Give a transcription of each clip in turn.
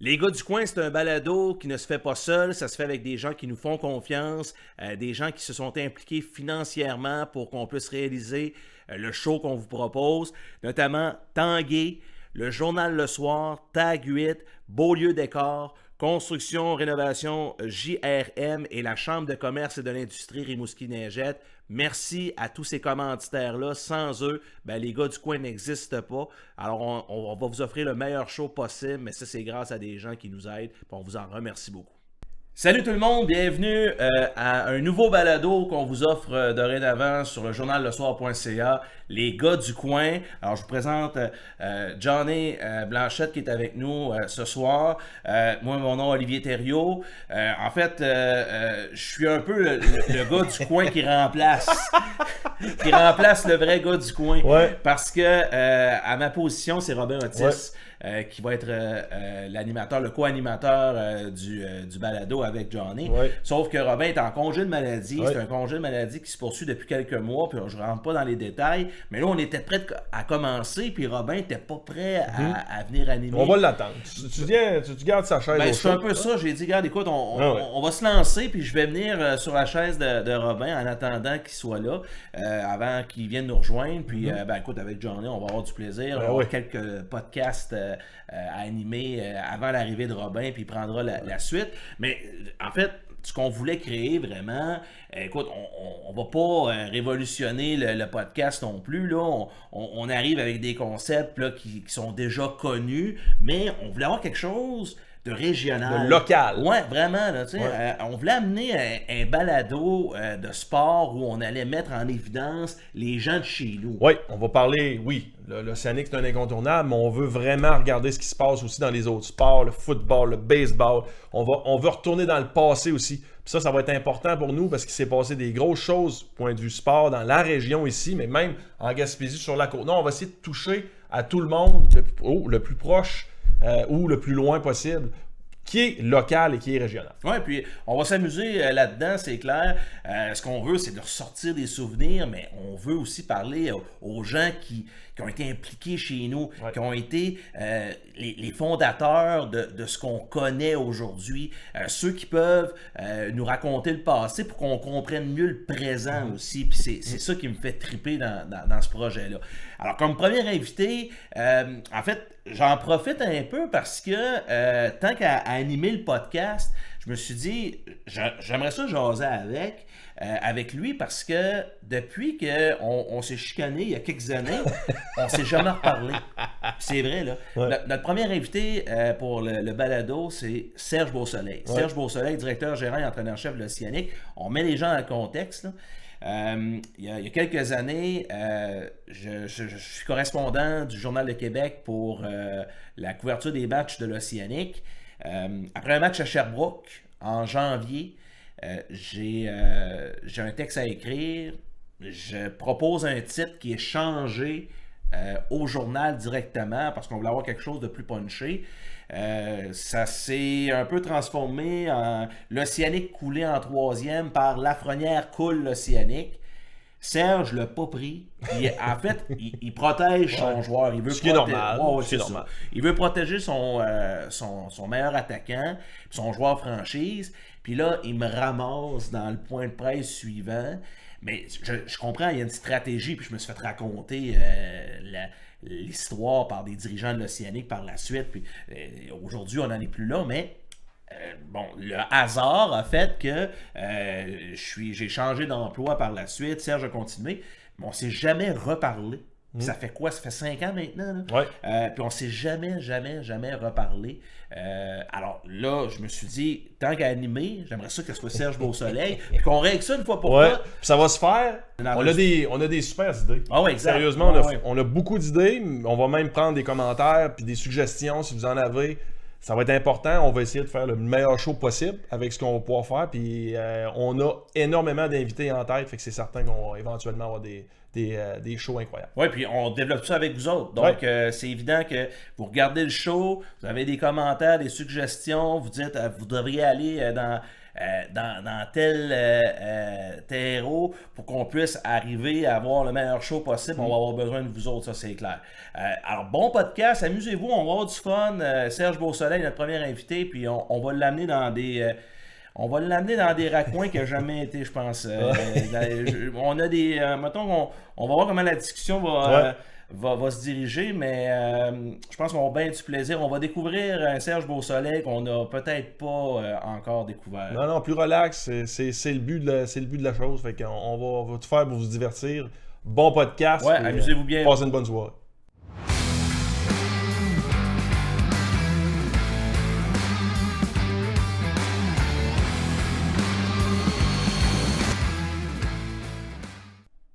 Les gars du coin, c'est un balado qui ne se fait pas seul, ça se fait avec des gens qui nous font confiance, des gens qui se sont impliqués financièrement pour qu'on puisse réaliser le show qu'on vous propose, notamment Tanguay, le Journal Le Soir, Tag 8, Beaulieu Décor, Construction, Rénovation, JRM et la Chambre de commerce et de l'industrie Rimouski-Neigette. Merci à tous ces commanditaires-là. Sans eux, les gars du coin n'existent pas. Alors, on va vous offrir le meilleur show possible, mais ça, c'est grâce à des gens qui nous aident. On vous en remercie beaucoup. Salut tout le monde, bienvenue à un nouveau balado qu'on vous offre dorénavant sur le journallesoir.ca, les gars du coin. Alors je vous présente Johnny Blanchette qui est avec nous ce soir. Moi, mon nom est Olivier Thériault. En fait, je suis un peu le gars du coin qui remplace le vrai gars du coin. Ouais. Parce que à ma position, c'est Robin Otis. Qui va être l'animateur, le co-animateur du balado avec Johnny. Ouais. Sauf que Robin est en congé de maladie. Ouais. C'est un congé de maladie qui se poursuit depuis quelques mois, puis je ne rentre pas dans les détails. Mais là, on était prêt à commencer, puis Robin n'était pas prêt à venir animer. On va l'attendre. Tu gardes sa chaise au C'est un chaud. peu ça. J'ai dit, regarde, écoute, on va se lancer, puis je vais venir sur la chaise de Robin en attendant qu'il soit là, avant qu'il vienne nous rejoindre. Puis, écoute, avec Johnny, on va avoir du plaisir. On va avoir quelques podcasts à animer avant l'arrivée de Robin, puis il prendra la suite. Mais en fait, ce qu'on voulait créer vraiment, écoute, on va pas révolutionner le podcast non plus. Là. On arrive avec des concepts là, qui sont déjà connus, mais on voulait avoir quelque chose de régional. De local. Ouais, vraiment. Là, on voulait amener un balado de sport où on allait mettre en évidence les gens de chez nous. Oui, on va parler, l'Océanique c'est un incontournable, mais on veut vraiment regarder ce qui se passe aussi dans les autres sports, le football, le baseball. On veut retourner dans le passé aussi. Puis ça va être important pour nous parce qu'il s'est passé des grosses choses, point de vue sport, dans la région ici, mais même en Gaspésie, sur la côte. Non, on va essayer de toucher à tout le monde, le plus proche ou le plus loin possible, qui est local et qui est régional. Oui, puis on va s'amuser là-dedans, c'est clair. Ce qu'on veut, c'est de ressortir des souvenirs, mais on veut aussi parler aux gens qui ont été impliqués chez nous, qui ont été les fondateurs de ce qu'on connaît aujourd'hui, ceux qui peuvent nous raconter le passé pour qu'on comprenne mieux le présent aussi. Puis c'est ça qui me fait triper dans ce projet-là. Alors, comme premier invité, en fait, j'en profite un peu parce que tant qu'à animer le podcast, je me suis dit, j'aimerais ça jaser avec lui parce que depuis qu'on s'est chicané il y a quelques années, on s'est jamais reparlé. C'est vrai, là. Ouais. Notre premier invité pour le balado, c'est Serge Beausoleil. Ouais. Serge Beausoleil, directeur gérant et entraîneur-chef de l'Océanique. On met les gens dans le contexte, là. Il y a quelques années, je suis correspondant du Journal de Québec pour la couverture des matchs de l'Océanique. Après un match à Sherbrooke, en janvier, j'ai un texte à écrire. Je propose un titre qui est changé au journal directement parce qu'on voulait avoir quelque chose de plus punché. Ça s'est un peu transformé en l'Océanique coulé en troisième par Lafrenière coule l'Océanique. Serge l'a pas pris. En fait, il protège son joueur. Il veut Ce qui est normal. c'est normal. Il veut protéger son meilleur attaquant, son joueur franchise. Puis là, il me ramasse dans le point de presse suivant. Mais je comprends, il y a une stratégie. Puis je me suis fait raconter l'histoire par des dirigeants de l'Océanique par la suite. Puis aujourd'hui, on n'en est plus là, mais le hasard a fait que j'ai changé d'emploi par la suite. Serge a continué, mais on ne s'est jamais reparlé. Ça fait quoi? Ça fait 5 ans maintenant. Là? Ouais. Puis on ne s'est jamais reparlé. Alors là, je me suis dit, tant qu'à animer, j'aimerais ça que ce soit Serge Beausoleil, puis qu'on règle ça une fois pour Ouais. toutes. Puis ça va se faire. Non, On a des super idées. Ah ouais, exact. Sérieusement, Ouais. on a beaucoup d'idées. On va même prendre des commentaires puis des suggestions si vous en avez. Ça va être important. On va essayer de faire le meilleur show possible avec ce qu'on va pouvoir faire. Puis on a énormément d'invités en tête. Fait que c'est certain qu'on va éventuellement avoir des shows incroyables. Oui, puis on développe ça avec vous autres. Donc, c'est évident que vous regardez le show, vous avez des commentaires, des suggestions, vous dites, vous devriez aller dans dans tel terreau pour qu'on puisse arriver à avoir le meilleur show possible. On va avoir besoin de vous autres, ça c'est clair. Alors, bon podcast, amusez-vous, on va avoir du fun. Serge Beausoleil, notre premier invité, puis on va l'amener dans des... on va l'amener dans des raccoins qu'il n'a jamais été, je pense. On a des... mettons on va voir comment la discussion va se diriger, mais je pense qu'on va bien du plaisir. On va découvrir un Serge Beausoleil qu'on n'a peut-être pas encore découvert. Non, plus relax. C'est le but de la chose. Fait qu'on on va tout faire pour vous divertir. Bon podcast. Ouais, amusez-vous bien. Passez une bonne soirée.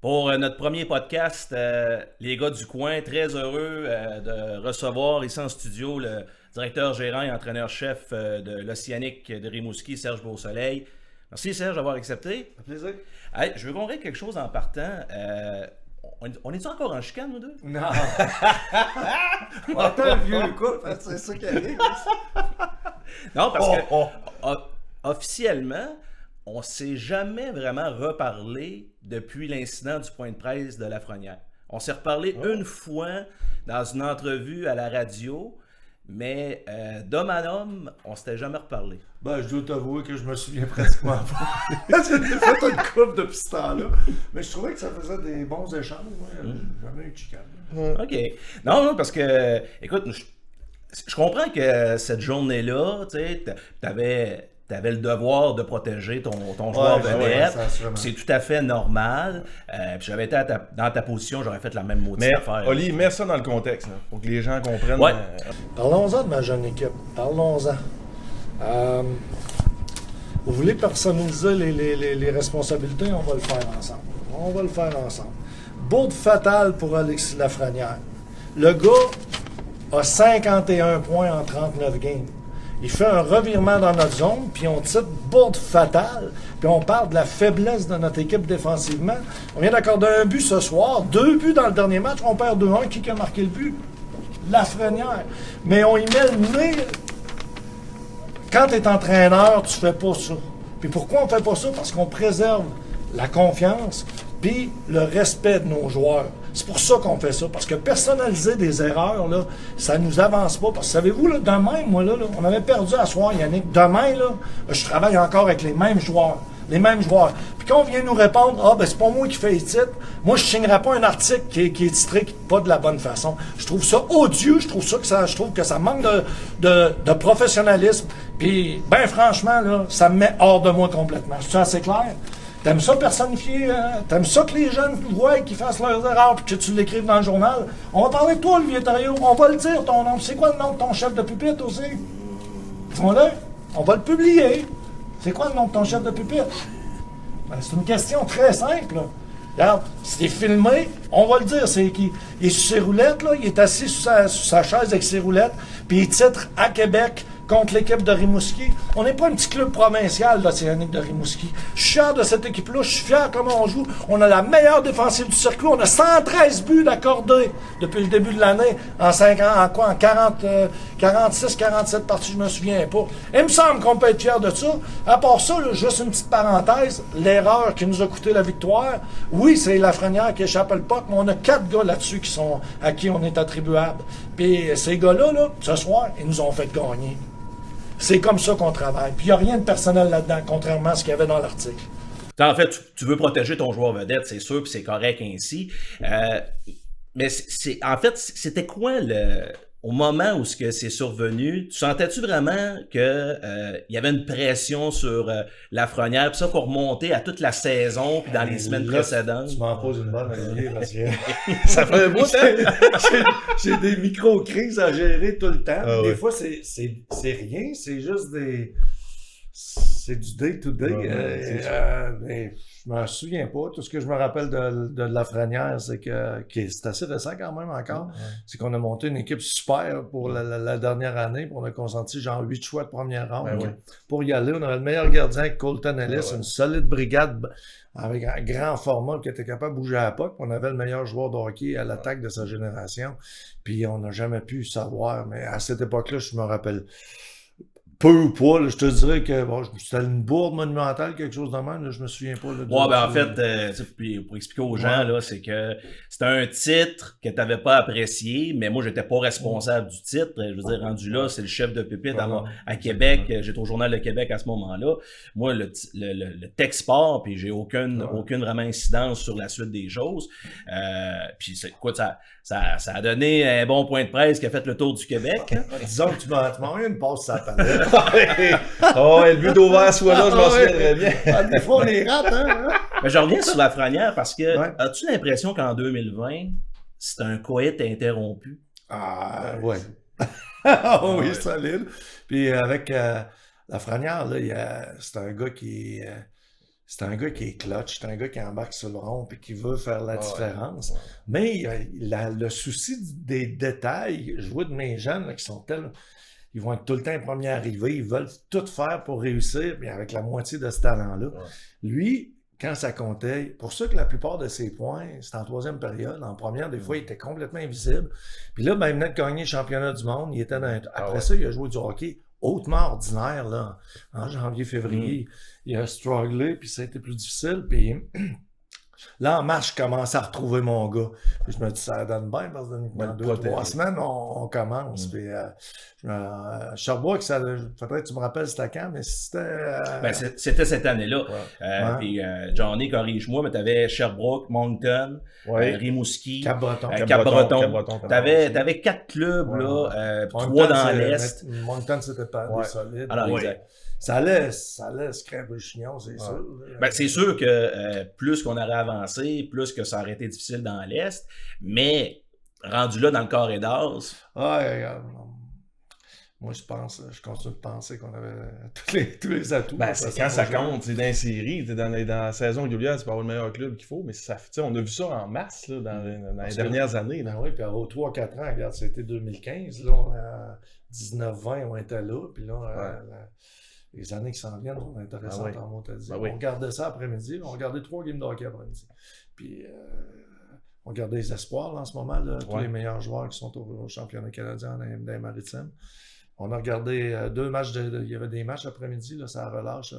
Pour notre premier podcast, les gars du coin, très heureux de recevoir ici en studio le directeur gérant et entraîneur-chef de l'Océanique de Rimouski, Serge Beausoleil. Merci Serge d'avoir accepté. Un plaisir. Hey, je veux qu'on règle quelque chose en partant. On est-tu encore en chicane, nous deux? Non. On entend un vieux couple, c'est ça qui arrive. Non, parce que officiellement, on s'est jamais vraiment reparlé depuis l'incident du point de presse de Lafrenière. On s'est reparlé une fois dans une entrevue à la radio, mais d'homme à homme, on s'était jamais reparlé. Ben, je dois t'avouer que je me souviens pratiquement pas. J'ai fait une couple depuis ce temps-là. Mais je trouvais que ça faisait des bons échanges. Jamais eu de chicane. OK. Non, parce que, écoute, je comprends que cette journée-là, tu sais, t'avais le devoir de protéger ton joueur vedette. C'est tout à fait normal. Puis j'avais été dans ta position, j'aurais fait la même maudite affaire. Mais Oli, mets ça dans le contexte, là, pour que les gens comprennent. Ouais. Parlons-en de ma jeune équipe. Parlons-en. Vous voulez personnaliser les responsabilités? On va le faire ensemble. Bourde fatale pour Alexis Lafrenière. Le gars a 51 points en 39 games. Il fait un revirement dans notre zone, puis on titre bourde fatale, puis on parle de la faiblesse de notre équipe défensivement. On vient d'accorder un but ce soir, 2 buts dans le dernier match, on perd 2-1. Qui a marqué le but? Lafrenière. Mais on y met le nez. Quand tu es entraîneur, tu fais pas ça. Puis pourquoi on fait pas ça? Parce qu'on préserve la confiance puis le respect de nos joueurs. C'est pour ça qu'on fait ça. Parce que personnaliser des erreurs, là, ça nous avance pas. Parce que savez-vous, là, demain, moi, là, on avait perdu à soir, Yannick. Demain, là, je travaille encore avec les mêmes joueurs. Puis quand on vient nous répondre, c'est pas moi qui fais les titres, moi, je signerai pas un article qui est titré pas de la bonne façon. Je trouve ça odieux. Je trouve que ça manque de professionnalisme. Puis, ben franchement, là, ça me met hors de moi complètement. C'est assez clair? T'aimes ça personnifier? T'aimes ça que les jeunes voient qu'ils fassent leurs erreurs puis que tu l'écrives dans le journal? On va parler de toi, Olivier Thériault. On va le dire, ton nom. C'est quoi le nom de ton chef de pupitre aussi? On va le publier. C'est quoi le nom de ton chef de pupitre? Ben, c'est une question très simple, là. Regarde, c'est filmé, on va le dire, c'est qui? Il est sur ses roulettes, là, il est assis sur sa chaise avec ses roulettes, puis il titre à Québec contre l'équipe de Rimouski. On n'est pas un petit club provincial, l'Océanique de Rimouski. Je suis fier de cette équipe-là, je suis fier comment on joue. On a la meilleure défensive du circuit, on a 113 buts d'accordés depuis le début de l'année, en 46, 47 parties, je me souviens pas. Il me semble qu'on peut être fier de ça. À part ça, là, juste une petite parenthèse, l'erreur qui nous a coûté la victoire, oui, c'est Lafrenière qui échappe le puck, mais on a 4 gars là-dessus à qui on est attribuable. Puis ces gars-là, là, ce soir, ils nous ont fait gagner. C'est comme ça qu'on travaille. Puis il n'y a rien de personnel là-dedans, contrairement à ce qu'il y avait dans l'article. En fait, tu veux protéger ton joueur vedette, c'est sûr, puis c'est correct ainsi. Mais en fait, c'était quoi au moment où c'est survenu? Tu sentais-tu vraiment qu'il y avait une pression sur Lafrenière, puis ça qu'on remontait à toute la saison, puis dans les semaines précédentes? Tu m'en poses une bonne, Olivier, parce que Ça fait un bout, hein? j'ai des micro-crises à gérer tout le temps. Ah, des ouais. fois, c'est rien, c'est juste c'est du day-to-day. Mais je me souviens pas. Tout ce que je me rappelle de Lafrenière, c'est c'est assez récent quand même encore. Ouais. C'est qu'on a monté une équipe super pour la dernière année. Puis on a consenti genre 8 choix de première ronde. Ouais. Pour y aller, on avait le meilleur gardien avec Colton Ellis, Ouais. une solide brigade avec un grand format qui était capable de bouger à la puck. On avait le meilleur joueur de hockey à l'attaque de sa génération. Puis on n'a jamais pu savoir. Mais à cette époque-là, je me rappelle peu ou pas, là, je te dirais que bon, c'était une bourde monumentale, quelque chose de même, là, je me souviens pas. Là, Ouais, ben en fait, pour expliquer aux gens, là, c'est que c'était un titre que tu n'avais pas apprécié, mais moi, j'étais pas responsable du titre. Je veux dire, rendu là, c'est le chef de pupitre à Québec. J'étais au Journal de Québec à ce moment-là. Moi, le texte part, puis j'ai aucune vraiment incidence sur la suite des choses. Puis écoute, ça a donné un bon point de presse qui a fait le tour du Québec. Disons que tu m'as envoyé une passe sur la palette. Oh, le but d'ouvert soit là, je m'en souviens très bien. Des fois, on les rate, hein? Mais je reviens sur Lafrenière parce que as-tu l'impression qu'en 2020, c'est un coït interrompu? Ah, ouais. Oui, solide. Puis avec Lafrenière, là, c'est un gars qui est clutch, c'est un gars qui embarque sur le rond et qui veut faire la différence. Mais le souci des détails, je vois de mes jeunes là, qui sont tels, ils vont être tout le temps les premiers arrivés, ils veulent tout faire pour réussir, mais avec la moitié de ce talent-là. Lui, quand ça comptait, pour ça que la plupart de ses points, c'était en troisième période. En première, des fois, il était complètement invisible. Puis là, ben, il venait de gagner le championnat du monde. Il était après ça, il a joué du hockey hautement ordinaire, là, en janvier-février. Il a strugglé, puis ça a été plus difficile. Puis là, en mars, je commence à retrouver mon gars. Puis je me dis, ça donne bien, parce que dans 2-3 semaines, on commence. Puis Sherbrooke, faudrait que tu me rappelles c'était quand, mais c'était... C'était cette année-là. Puis Johnny, corrige-moi, mais t'avais Sherbrooke, Moncton, Rimouski, Cap-Breton. T'avais 4 clubs, là, 3 dans l'Est. Moncton, c'était pas des solides. Alors, exact. Ça allait scraper le chignon, c'est sûr. Ben, c'est sûr que plus qu'on aurait avancé, plus que ça aurait été difficile dans l'Est, mais rendu là dans le corridor. Moi, je continue de penser qu'on avait tous les atouts. Ben, c'est quand ça compte, c'est dans les séries, dans la saison régulière, tu peux avoir le meilleur club qu'il faut, mais on a vu ça en masse là, dans les dernières années. Ben oui, puis aux 3-4 ans, regarde, c'était 2015, là, 19-20, on était là, puis là, les années qui s'en viennent sont intéressantes en mot à dire. On regardait ça après-midi, on regardait 3 games de hockey après-midi. Puis on regardait les espoirs là, en ce moment, là, tous les meilleurs joueurs qui sont au championnat canadien dans les maritimes. On a regardé 2 matchs, il y avait des matchs après-midi, là, ça relâche.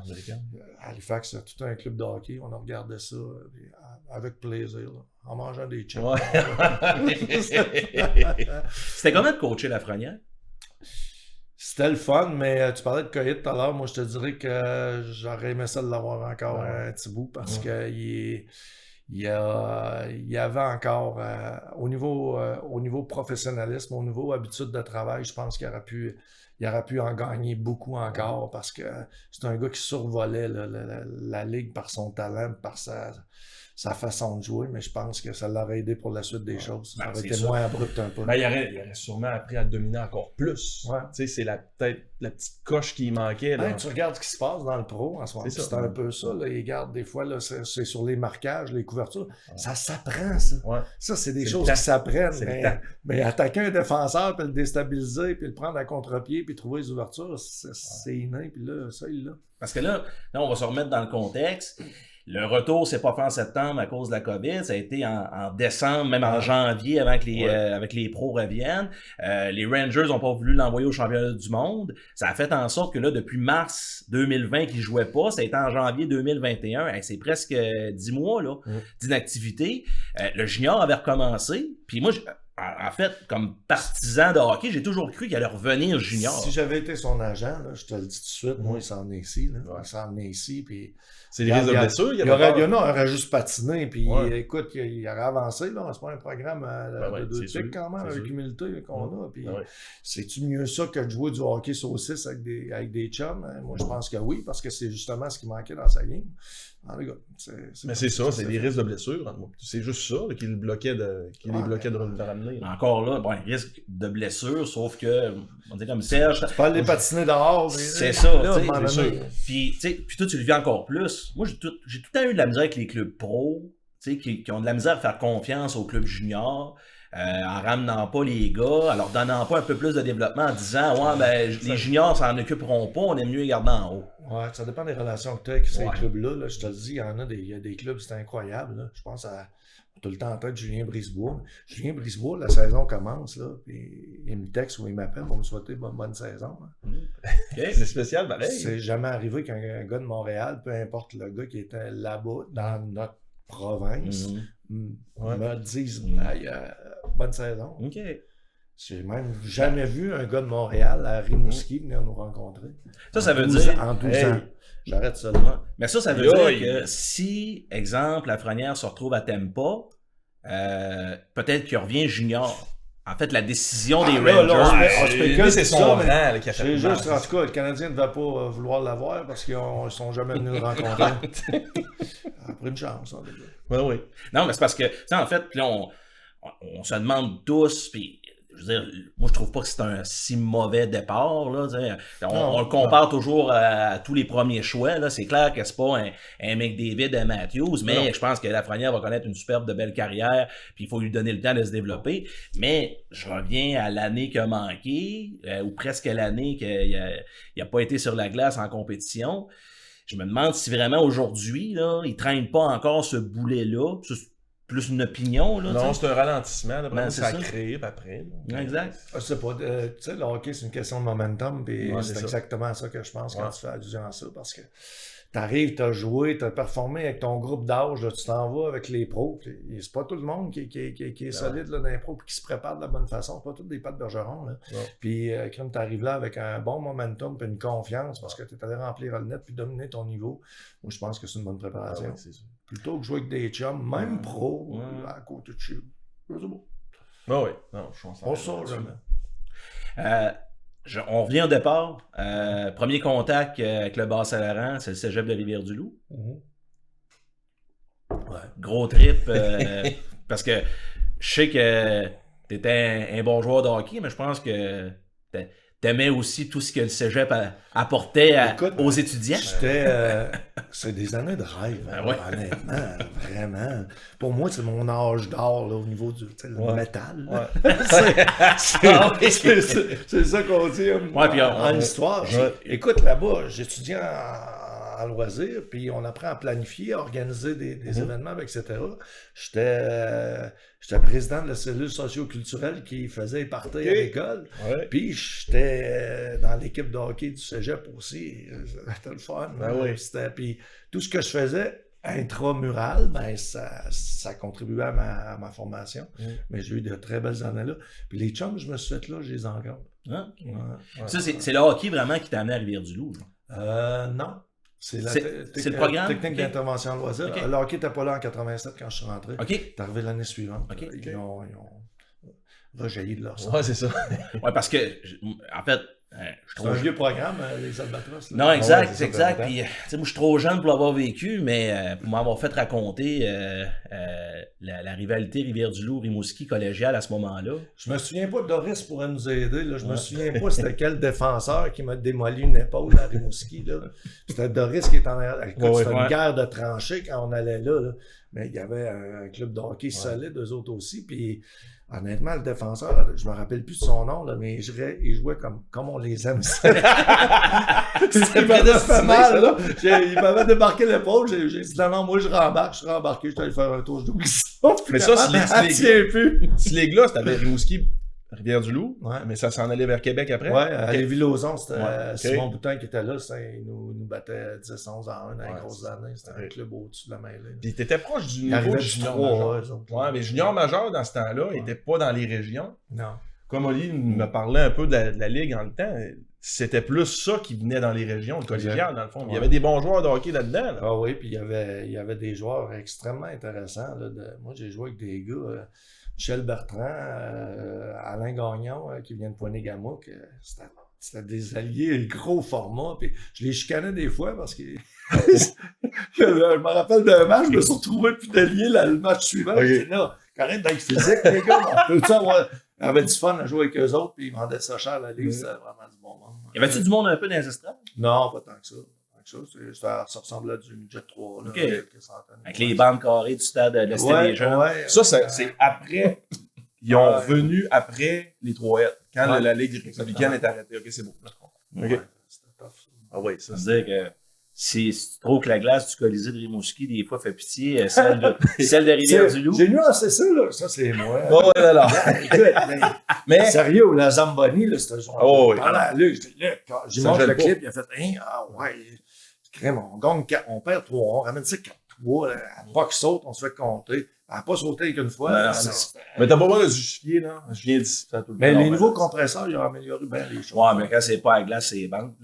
Américain. Halifax, tout un club de hockey, on a regardé ça avec plaisir, là, en mangeant des chips. C'était comment de coacher Lafrenière? C'était le fun, mais tu parlais de Coït tout à l'heure. Moi, je te dirais que j'aurais aimé ça de l'avoir encore un petit bout parce qu'il y avait encore, au niveau professionnalisme, au niveau habitude de travail, je pense qu'il aurait pu en gagner beaucoup encore parce que c'est un gars qui survolait la ligue par son talent, par sa façon de jouer, mais je pense que ça l'aurait aidé pour la suite des choses. Ça aurait été moins abrupt un peu. Ben, il aurait sûrement appris à dominer encore plus. C'est peut-être la petite coche qui manquait. Là. Tu regardes ce qui se passe dans le pro en ce moment. C'est un peu ça. Là. Ils gardent des fois, là, c'est sur les marquages, les couvertures. Ça s'apprend, ça. Ça, c'est des choses qui s'apprennent. Mais attaquer un défenseur, puis le déstabiliser, puis le prendre à contre-pied, puis trouver les ouvertures, c'est inné. Puis là, ça, il l'a. Parce que là, on va se remettre dans le contexte. Le retour s'est pas fait en septembre à cause de la COVID. Ça a été en décembre, même en janvier, avant que avec les pros reviennent. Les Rangers n'ont pas voulu l'envoyer au championnat du monde. Ça a fait en sorte que là, depuis mars 2020 qu'il jouait pas, ça a été en janvier 2021. C'est presque 10 mois là, d'inactivité. Le junior avait recommencé. Puis moi, en fait, comme partisan de hockey, j'ai toujours cru qu'il allait revenir junior. Si j'avais été son agent, là, je te le dis tout de suite, moi, il s'en est ici. Là. Il s'en est ici, puis... C'est des risques de blessure? Il aurait juste patiné, puis écoute, il aurait avancé, là. C'est pas un programme de 2 pics quand même, avec l'humilité qu'on a. Puis c'est-tu mieux ça que de jouer du hockey saucisse avec des chums? Moi, je pense que oui, parce que c'est justement ce qui manquait dans sa game. Mais c'est ça, c'est des risques de blessure. C'est juste ça qui les bloquait de ramener. Encore là, risque de blessure, sauf que, on dit comme Serge... Tu parles des patinés dehors. C'est ça, c'est sûr. Puis toi, tu le vis encore plus. Moi, j'ai tout le temps eu de la misère avec les clubs pros, qui ont de la misère à faire confiance aux clubs juniors, en ramenant pas les gars, en leur donnant pas un peu plus de développement, en disant les juniors s'en occuperont pas, on aime mieux les garder en haut. Ouais, ça dépend des relations que tu as avec ces clubs-là. Là. Je te le dis, il y a des clubs, c'est incroyable. Là. Je pense à tout le temps en tête Julien Brisebois. Julien Brisebois, la saison commence, là, puis il me texte ou il m'appelle pour me souhaiter bonne saison. Hein. C'est spécial, pareil. C'est jamais arrivé qu'un gars de Montréal, peu importe le gars qui était là-bas, dans notre province, me dise bonne saison. OK. J'ai même jamais vu un gars de Montréal à Rimouski venir nous rencontrer. Ça veut dire... En 12 ans. J'arrête ça là. Mais ça veut dire que si, exemple, Lafrenière se retrouve à Tampa, peut-être qu'il revient junior. En fait, la décision des Rangers... c'est son rang qui a fait c'est juste, en tout cas, le Canadien ne va pas vouloir l'avoir parce qu'ils ne sont jamais venus le rencontrer. Après une chance, hein, les gars. Oui. Non, mais c'est parce que, en fait, là, on se demande tous, puis je veux dire, moi je trouve pas que c'est un si mauvais départ, là, on le compare toujours à tous les premiers choix, là, c'est clair que c'est pas un McDavid, un Matthews, mais je pense que Lafrenière va connaître une superbe de belle carrière, puis il faut lui donner le temps de se développer, mais je reviens à l'année qui a manqué, ou presque l'année qu'il a pas été sur la glace en compétition, je me demande si vraiment aujourd'hui, là, il traîne pas encore ce boulet-là, plus une opinion. Là, non, c'est un ralentissement. Là, ça a ça. créé après. Là. Exact. Je sais pas. Tu sais, le hockey, c'est une question de momentum. Puis c'est ça. exactement ça que je pense quand tu fais allusion à ça. Parce que t'arrives, t'as joué, t'as performé avec ton groupe d'âge. Là, tu t'en vas avec les pros. Puis c'est pas tout le monde qui est solide là, dans les pros et qui se prépare de la bonne façon. C'est pas tous des pattes Bergeron. Là. Puis quand t'arrives là avec un bon momentum et une confiance parce que t'es allé remplir le net puis dominer ton niveau, moi, je pense que c'est une bonne préparation. C'est ça. Plutôt que jouer avec des chums, même pro, à côté de chez vous. C'est beau. Oui. Non, je pense On sort jamais. On revient au départ. Premier contact avec le Bas-Saint-Laurent, c'est le cégep de Rivière-du-Loup. Gros trip. Parce que je sais que tu étais un bon joueur de hockey, mais je pense que t'aimais aussi tout ce que le cégep apportait aux étudiants. C'est des années de rêve, ouais. honnêtement, vraiment. Pour moi, c'est mon âge d'or au niveau du métal. C'est ça qu'on dit en histoire. Écoute, là-bas, j'étudiais en loisir, puis on apprend à planifier, à organiser des événements, etc. J'étais président de la cellule socio-culturelle qui faisait les parties à l'école. Puis j'étais dans l'équipe de hockey du cégep aussi. C'était le fun. Puis tout ce que je faisais intramural, ben ça contribuait à ma formation. Mais j'ai eu de très belles années là. Puis les chums, je me suis fait là, je les ai encore. Ça, c'est le hockey vraiment qui t'a amené à Rivière-du-Loup? Non. C'est le programme? Technique d'intervention en loisir. Le hockey n'était pas là en 87 quand je suis rentré. C'est arrivé l'année suivante. Ils ont rejailli de leur sang. Ouais, c'est ça. Ouais, parce que, en fait, je trouve un vieux programme, les Albatros. Là. Non, exact, c'est exact. Puis, moi, je suis trop jeune pour l'avoir vécu, mais pour m'avoir fait raconter la rivalité Rivière-du-Loup-Rimouski collégiale à ce moment-là. Je me souviens pas, Doris pourrait nous aider. Là. Je me souviens pas c'était quel défenseur qui m'a démoli une épaule à Rimouski. Là. C'était Doris qui était en arrière. C'était une guerre de tranchées quand on allait là. Mais il y avait un club de hockey solide, eux autres aussi. Puis honnêtement, le défenseur, je me rappelle plus de son nom, là, mais il jouait comme on les aime. Il m'avait fait mal, là. Il m'avait débarqué l'épaule. J'ai dit non, moi je rembarque. Je suis rembarqué, je suis allé faire un tour, je dois ça. Mais ça, si les gars, c'était Rimouski, Rivière-du-Loup, mais ça s'en allait vers Québec après? Ouais, à Lévis-Lauzon, c'était Simon Boutin qui était là. Il nous battait 10-11 à 1 dans les grosses années. C'était un club au-dessus de la mêlée. Puis t'étais proche du niveau junior majeur. Ouais, mais junior majeur, dans ce temps-là, il n'était pas dans les régions. Non. Comme Oli me parlait un peu de la Ligue en le temps, c'était plus ça qui venait dans les régions, le collégial, dans le fond. Il y avait des bons joueurs de hockey là-dedans. Là. Ah oui, puis il y avait des joueurs extrêmement intéressants. Moi, j'ai joué avec des gars... Michel Bertrand, Alain Gagnon, qui vient de Pointe-Gamouk, c'était des alliés gros format. Puis je les chicanais des fois parce que je me rappelle d'un match, je me suis retrouvé plus d'alliés le match suivant. J'étais là, quand même d'être physique, les gars. On avait du fun à jouer avec eux autres, puis ils vendaient ça cher la ligue, c'était vraiment du bon monde. Y avait-tu du monde un peu dans les estrades? Non, pas tant que ça. Ça ressemblait à du Jet 3. Là, avec les bandes carrées du stade de l'Est des Jeunes. Ça, c'est après. Ils ont revenu après les 3L. Quand la Ligue républicaine est arrêtée. OK, c'est beau. C'était tough, ça. Ah oui, ça. Ça veut dire que si tu trouves que la glace du Colisée de Rimouski, des fois, fait pitié, celle de Rivière-du-Loup. J'ai nuancé ça, là. Ça, c'est moi. Oh, ouais, alors. Écoute, Mais. sérieux, la Zamboni, là, c'était genre. Oh, oui. Pendant Luc, je dis, Luc, quand j'ai Ça mangé gèle le pas. clip, il a fait, hein, ah ouais, crème, on gagne 4, on perd 3, on ramène ça 4-3, là, à pas que saute, on se fait compter. Elle n'a pas sauté qu'une fois. Non, là, non, c'est- Mais t'as pas besoin de justifier, là. Je viens de ça tout le Mais temps. les Non, nouveaux compresseurs, ils ont amélioré bien les choses. Ouais, mais quand c'est pas à glace, c'est banque.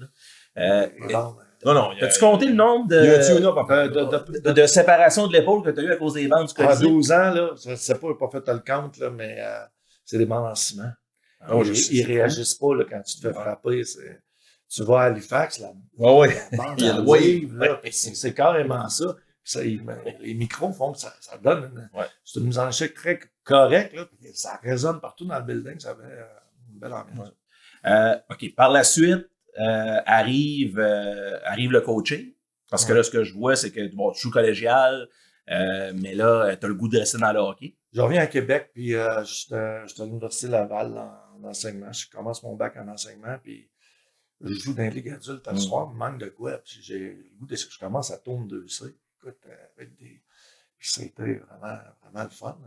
Là. Bon, Non, T'as-tu compté le nombre Il y a un tune-up en fait. de séparation de l'épaule que t'as eu à cause des bandes du à Colisée? 12 ans, là, je ne sais pas, j'ai pas fait le compte, là, mais c'est des bandes en ciment. Oh, je sais, Ils c'est réagissent pas là, quand tu te fais frapper. Tu vas à Halifax, la Ouais. bande Il y a le en wave. livre, là, puis c'est carrément ça. Les micros font que ça donne c'est une mise en échec très correcte. Là, puis ça résonne partout dans le building. Ça avait une belle ambiance. OK. Par la suite, arrive le coaching. Parce que là, ce que je vois, c'est que bon, tu joues collégial, mais là, tu as le goût de rester dans le hockey. Je reviens à Québec, puis j'étais à l'Université Laval en enseignement. Je commence mon bac en enseignement, puis je joue dans les ligues adultes à le soir, manque de quoi. Puis j'ai le goût de je commence à tourner 2C. Écoute, avec des. Puis c'était vraiment, vraiment le fun.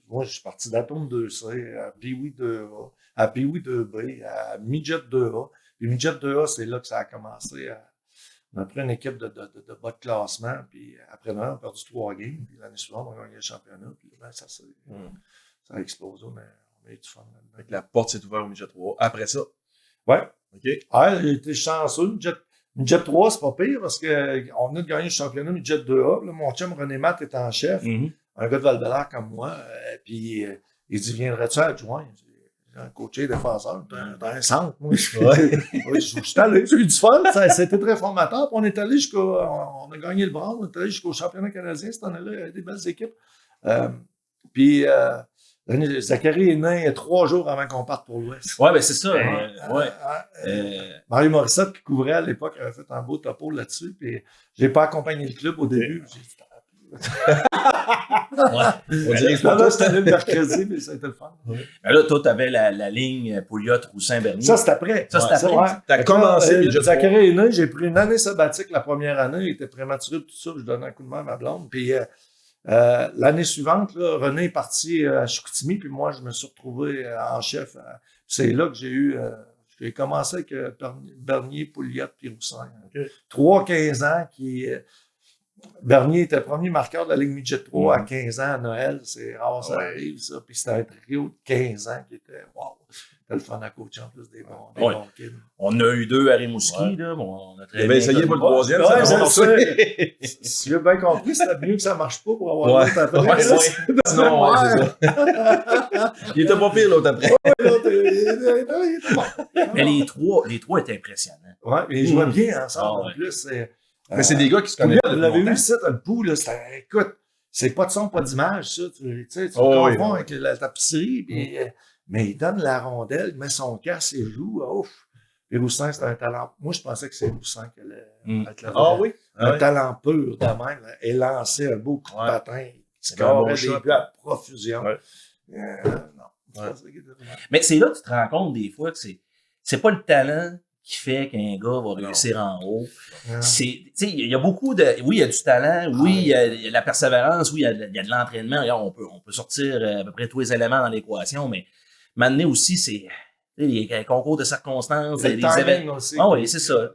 Moi, je suis parti d'Atome 2C à Pee-Wee 2A, à Pee-Wee 2B, à Midget 2A. Puis Midget 2A, c'est là que ça a commencé. On a pris une équipe de bas de classement, puis après Noël, on a perdu 3 games. Puis l'année suivante, on a gagné le championnat. Puis ben, ça a explosé, mais on a eu du fun là-dedans. Fait que la porte s'est ouverte au midget 3. Après ça. Ouais. OK. Ah, j'ai été chanceux. Midget 3, c'est pas pire parce qu'on venait de gagner le championnat Midget 2A. Là, mon chum René Matt est en chef, un gars de Val-Bélair comme moi. Puis il dit viendrais-tu adjoint? J'ai un coaché défenseur dans un centre. Moi, je suis allé, j'ai eu du fun. C'était très formateur. Puis on est allé on a gagné le bras. On est allé jusqu'au championnat canadien cette année-là. Il y avait des belles équipes. Puis Zachary est né 3 jours avant qu'on parte pour l'Ouest. Ouais, ben c'est ça. Mario Morissette, qui couvrait à l'époque, avait fait un beau topo là-dessus. Puis j'ai pas accompagné le club au début. J'ai dit, On dirait que là, c'était le mercredi, mais ça a été le fun. Ben là, toi, t'avais la ligne Pouliot-Roussin-Bernier. Ça, c'est après. Ça, c'est après. Ouais. T'as commencé Midget 3. Zachary est né, j'ai pris une année sabbatique la première année. Il était prématuré, tout ça. Je donnais un coup de main à ma blonde. Puis l'année suivante, là, René est parti à Chicoutimi, puis moi, je me suis retrouvé en chef. C'est là que j'ai commencé avec Bernier, Pouliot, puis Roussin. 3-15 ans, Bernier était le premier marqueur de la Ligue Midget 3 à 15 ans à Noël. C'est rare, ça arrive, ça. Puis c'était un trio de 15 ans qui était, wow, c'était le fun à coacher en plus des bons kids. On a eu 2 à Rimouski, là. Bon, on a très Il avait essayé pour le troisième. Ouais, ça a c'est si j'ai bien compris, c'était mieux que ça marche pas pour avoir l'autre après. Sinon, c'est ça. Il était pas pire l'autre après. Il était bon. Mais les trois étaient impressionnants. Ouais, mais ils jouaient bien ensemble en plus. Mais c'est des gars qui se connaissent. Vous l'avez vu ici, t'as le pouls, là. Écoute, c'est pas de son, pas d'image, ça. Tu sais, tu le confonds avec la tapisserie, puis, mais il donne la rondelle, il met son casque et joue. Ouf! Et Roussin, c'est un talent. Moi, je pensais que c'est Roussin qui allait être là. Ah oui? Un talent pur de même, là, et lancer un beau coup de patin. Il scorait des buts à profusion. Non. Mais c'est là que tu te rends compte des fois que c'est pas le talent qui fait qu'un gars va réussir en haut. Il y a beaucoup de... Oui, il y a du talent. Oui, il y a de la persévérance. Oui, il y a de l'entraînement. Regarde, on peut sortir à peu près tous les éléments dans l'équation, mais maintenant aussi, c'est les concours de circonstances, les événements. Aussi. Ah oui, c'est ça.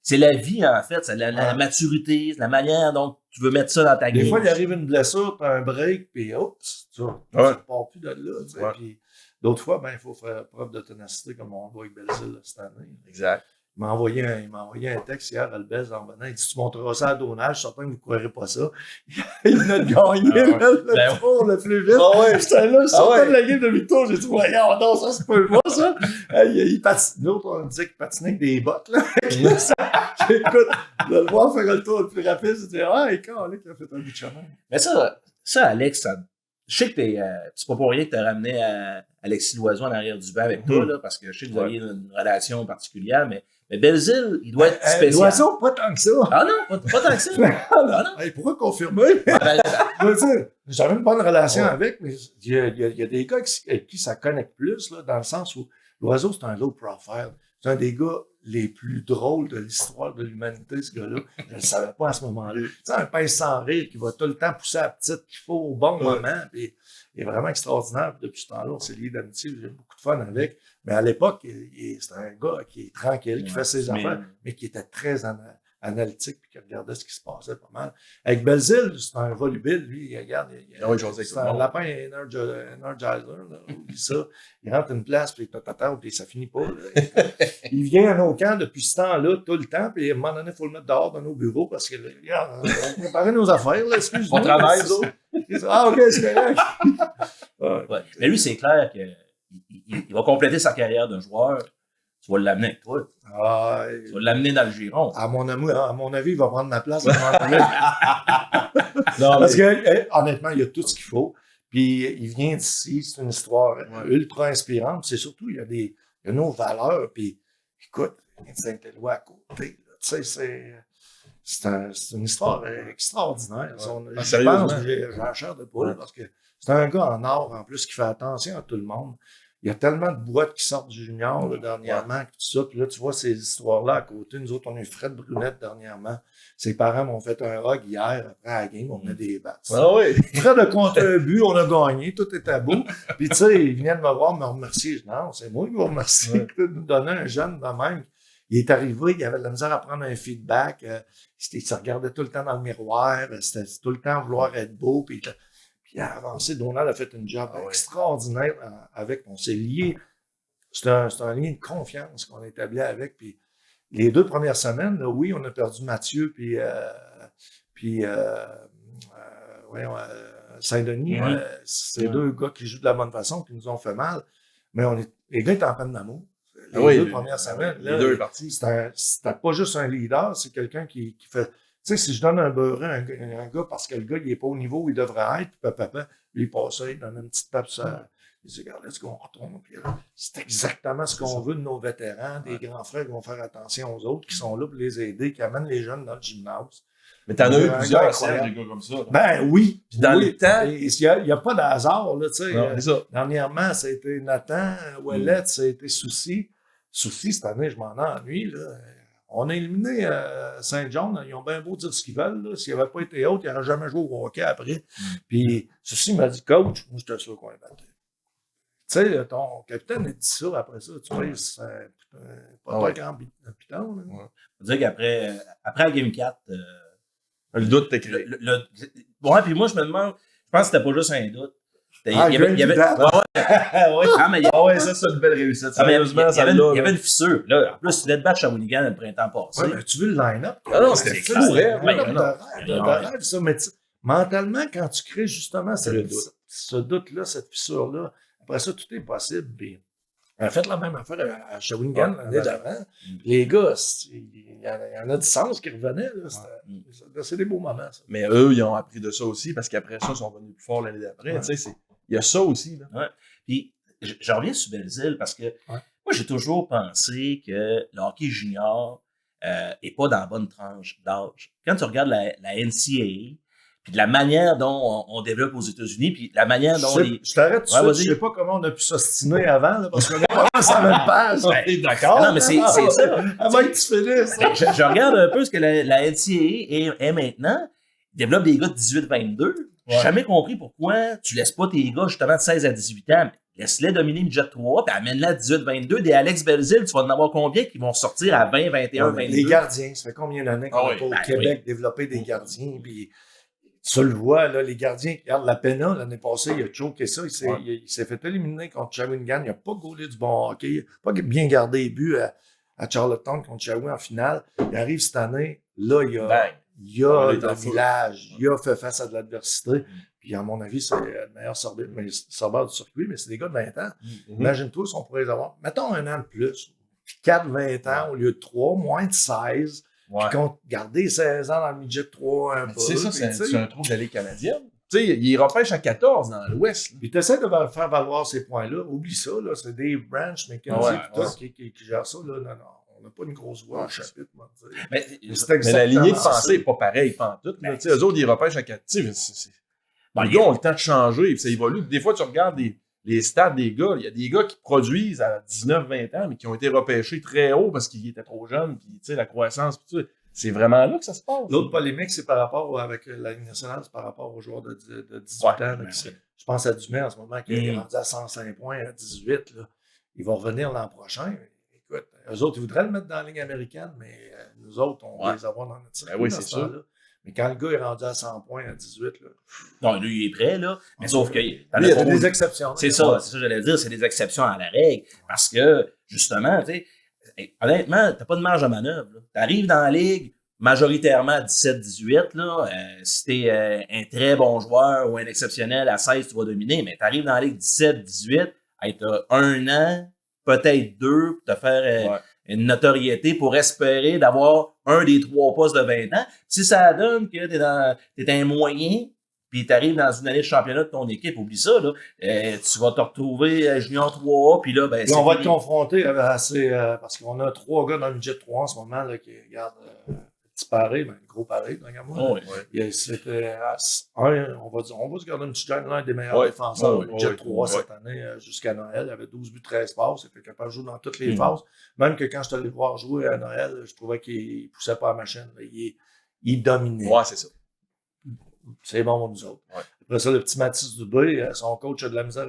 C'est la vie, en fait. C'est la maturité, c'est la manière dont tu veux mettre ça dans ta game. Des fois, il arrive une blessure, puis un break, puis oups, tu pars plus de là. Puis d'autres fois, il faut faire preuve de ténacité, comme on voit avec Belzile cette année. Exact. Il m'a envoyé un texte hier à Albez en venant. Il dit, tu montreras ça à Donald, je suis certain que vous ne croirez pas ça. Il venait de gagner le tour le plus vite. J'étais là, je sortais de la game de victoire. J'ai dit, voyons, non, ça se peut pas, ça. L'autre, on disait qu'il patinait avec des bottes, là. Écoute, de le voir faire le tour le plus rapide, je dis, Alex, il a fait un bout de chemin. Mais ça Alex, je sais que c'est pas pour rien que tu as ramené Alexis Loiseau en arrière du banc avec toi, là, parce que je sais que vous aviez une relation particulière, mais Belzile, il doit être spécial. Loiseau, pas tant que ça. Ah non, pas tant que ça. Non. Pourquoi confirmer? Je veux dire, j'avais une bonne relation avec, mais il y a des gars avec qui ça connecte plus, là, dans le sens où Loiseau, c'est un low profile. C'est un des gars les plus drôles de l'histoire de l'humanité, ce gars-là. Je ne le savais pas à ce moment-là. Tu sais, un pince sans rire qui va tout le temps pousser la petite qu'il faut au bon moment. Puis, il est vraiment extraordinaire. Puis depuis ce temps-là, on s'est liés d'amitié. J'ai beaucoup de fun avec. Mais à l'époque, c'était un gars qui est tranquille, qui fait ses affaires, mais qui était très analytique puis qui regardait ce qui se passait pas mal. Avec Belzile, c'est un volubile, lui, il regarde, c'est un lapin Energizer, là, oublie ça. Il rentre une place, puis puis ça finit pas. Là. Il vient à nos camps depuis ce temps-là, tout le temps, puis à un moment donné, il faut le mettre dehors dans nos bureaux parce que, regarde, on préparait nos affaires, là, excuse-moi. On travaille, ça. Ah, ok, c'est correct. Ouais. Mais lui, c'est clair qu'il va compléter sa carrière de joueur. Tu vas l'amener avec toi. Tu vas l'amener dans le giron. À mon avis, il va prendre ma place. Parce que, honnêtement, il y a tout ce qu'il faut. Puis, il vient d'ici. C'est une histoire ultra inspirante. C'est surtout, il y a nos valeurs. Puis, écoute, il vient de Saint-Éloi à côté. Tu sais, c'est une histoire extraordinaire. Je pense que j'ai la chair de poule parce que c'est un gars en or, en plus, qui fait attention à tout le monde. Il y a tellement de boîtes qui sortent du junior là, dernièrement, tout ça. Puis là, tu vois ces histoires-là à côté. Nous autres, on a eu Fred Brunette dernièrement. Ses parents m'ont fait un hug hier, après la game, on a des bats. Ah oui! Fred a compté un but, on a gagné, tout était beau. Puis tu sais, il venait de me voir, me remercier. Je dis, non, c'est moi qui vous remercie de nous donner un jeune de même. Il est arrivé, il avait de la misère à prendre un feedback. Il se regardait tout le temps dans le miroir. C'était tout le temps vouloir être beau. Puis il a avancé. Donald a fait une job extraordinaire avec. On s'est liés. C'est un lien de confiance qu'on a établi avec. Puis les 2 premières semaines, là, oui, on a perdu Mathieu puis Saint-Denis. C'est 2 gars qui jouent de la bonne façon, qui nous ont fait mal. Mais les gars étaient en peine d'amour. Les 2 premières semaines. Les 2 parties. C'était pas juste un leader, c'est quelqu'un qui fait. Tu sais, si je donne un beurre à un gars parce que le gars, il n'est pas au niveau où il devrait être, puis papa, lui, il passe ça, il donne une petite tape sur. Il dit, regarde, est-ce qu'on retourne? Puis c'est exactement ce qu'on veut de nos vétérans, des grands frères qui vont faire attention aux autres, qui sont là pour les aider, qui amènent les jeunes dans le gymnase. Mais t'en as eu plusieurs, Serge, des gars comme ça. Là. Ben oui. Puis dans le temps. Il n'y a pas de hasard, là, tu sais. C'est ça. Dernièrement, ça a été Nathan, Ouellette, ça a été Souci. Souci, cette année, je m'en ennuie, là. On a éliminé Saint-John. Ils ont bien beau dire ce qu'ils veulent. Là. S'il n'avait pas été autre, il n'aurait jamais joué au hockey après. Puis, ceci m'a dit, coach, moi, j'étais sûr qu'on est battu. Tu sais, ton capitaine a dit ça après ça. Tu vois, c'est pas un grand piton. On va dire qu'après la Game 4, le doute t'es créé. Ouais, puis moi, je me demande, je pense que c'était pas juste un doute. Il y avait ça, c'est une belle réussite. Sérieusement, il y avait une fissure. Là, en plus, il battre Shawinigan le printemps passé. Ouais, mais tu veux le line-up? Non, c'était fou, de rêve, ça. Mais mentalement, quand tu crées justement ce doute-là, cette fissure-là, après ça, tout est possible. Puis, on a fait la même affaire à Shawinigan l'année d'avant. Les gars, il y en a du sens qui revenait. C'est des beaux moments, ça. Mais eux, ils ont appris de ça aussi parce qu'après ça, ils sont venus plus forts l'année d'après. Tu sais, il y a ça aussi. Là. Ouais. Puis, je reviens sur Belzile parce que moi, j'ai toujours pensé que le hockey junior n'est pas dans la bonne tranche d'âge. Quand tu regardes la NCAA, puis de la manière dont on développe aux États-Unis, puis la manière dont Je t'arrête tout de suite, je sais pas comment on a pu s'ostiner avant, là, parce qu'on est pas sur la même page. D'accord. Non, mais c'est ça. Avant que tu finisses. Je regarde un peu ce que la NCAA est maintenant. Ils développent des gars de 18-22. J'ai jamais compris pourquoi tu laisses pas tes gars justement de 16 à 18 ans. Laisse-les dominer Midget 3, puis amène-les à 18-22. Des Alex Belzile, tu vas en avoir combien qui vont sortir à 20, 21, 22? Les gardiens, ça fait combien d'années qu'on a pas au Québec développé des gardiens, puis tu le vois, là, les gardiens, regarde, la Pena, l'année passée, il a choqué ça, il s'est fait éliminer contre Shawinigan, il n'a pas gaulé du bon hockey, il n'a pas bien gardé les buts à Charlottetown contre Shawinigan en finale. Il arrive cette année, là, il y a le village, il a fait face à de l'adversité. Puis, à mon avis, c'est le meilleur sorbeur du circuit, mais c'est des gars de 20 ans. Imagine-toi si on pourrait les avoir. Mettons un an de plus. 4-20 ans au lieu de 3, moins de 16. Puis garder 16 ans dans le midget 3 un peu. Tu sais, ça, c'est un trou de la Ligue canadienne. Tu sais, il repêche à 14 dans l'Ouest. Puis tu essaies de faire valoir ces points-là. Oublie ça, là. C'est Dave Branch, McKenzie, qui gère ça. Là. Non. On n'a pas une grosse voix au chapitre, moi. Mais la lignée de pensée n'est pas pareille, pas en tout. Eux autres, ils repêchent à 14. Les gars ont le temps de changer, puis ça évolue. Des fois, tu regardes les stats des gars. Il y a des gars qui produisent à 19-20 ans, mais qui ont été repêchés très haut parce qu'ils étaient trop jeunes, puis tu sais, la croissance, puis tout ça. C'est vraiment là que ça se passe. L'autre polémique, c'est par rapport avec la Ligue nationale, c'est par rapport aux joueurs de 18 ans. Là, je pense à Dumais en ce moment, qui est rendu à 105 points à 18. Là. Il va revenir l'an prochain. Écoute, eux autres, ils voudraient le mettre dans la Ligue américaine, mais nous autres, on va les avoir dans notre circuit. Oui, c'est sûr. Là. Mais quand le gars est rendu à 100 points à 18, là. Non, lui, il est prêt, là. Mais sauf que. Il y a des exceptions. C'est ça que j'allais dire, c'est des exceptions à la règle. Parce que, justement, tu sais, honnêtement, t'as pas de marge de manœuvre. Tu arrives dans la ligue majoritairement à 17-18, là. Si t'es un très bon joueur ou un exceptionnel à 16, tu vas dominer. Mais t'arrives dans la ligue 17-18, t'as 1 an, peut-être 2, pour te faire une notoriété pour espérer d'avoir un des 3 postes de 20 ans. Si ça donne que t'es un moyen, puis tu arrives dans une année de championnat de ton équipe, oublie ça, là. Tu vas te retrouver junior 3A, puis là, ben, on va être confronté parce qu'on a 3 gars dans le budget 3 en ce moment là, qui regardent petit paré, ben, gros paré, regarde-moi. C'était on va se garder une petite gêne, l'un des meilleurs défenseurs du budget 3 cette année jusqu'à Noël. Il avait 12 buts, 13 passes, il était capable de jouer dans toutes les phases. Même que quand je suis allé le voir jouer à Noël, je trouvais qu'il poussait pas la machine. Là. Il dominait. Ouais, c'est ça. C'est bon pour nous autres. Ouais. Après ça, le petit Mathis Dubé, son coach a de la misère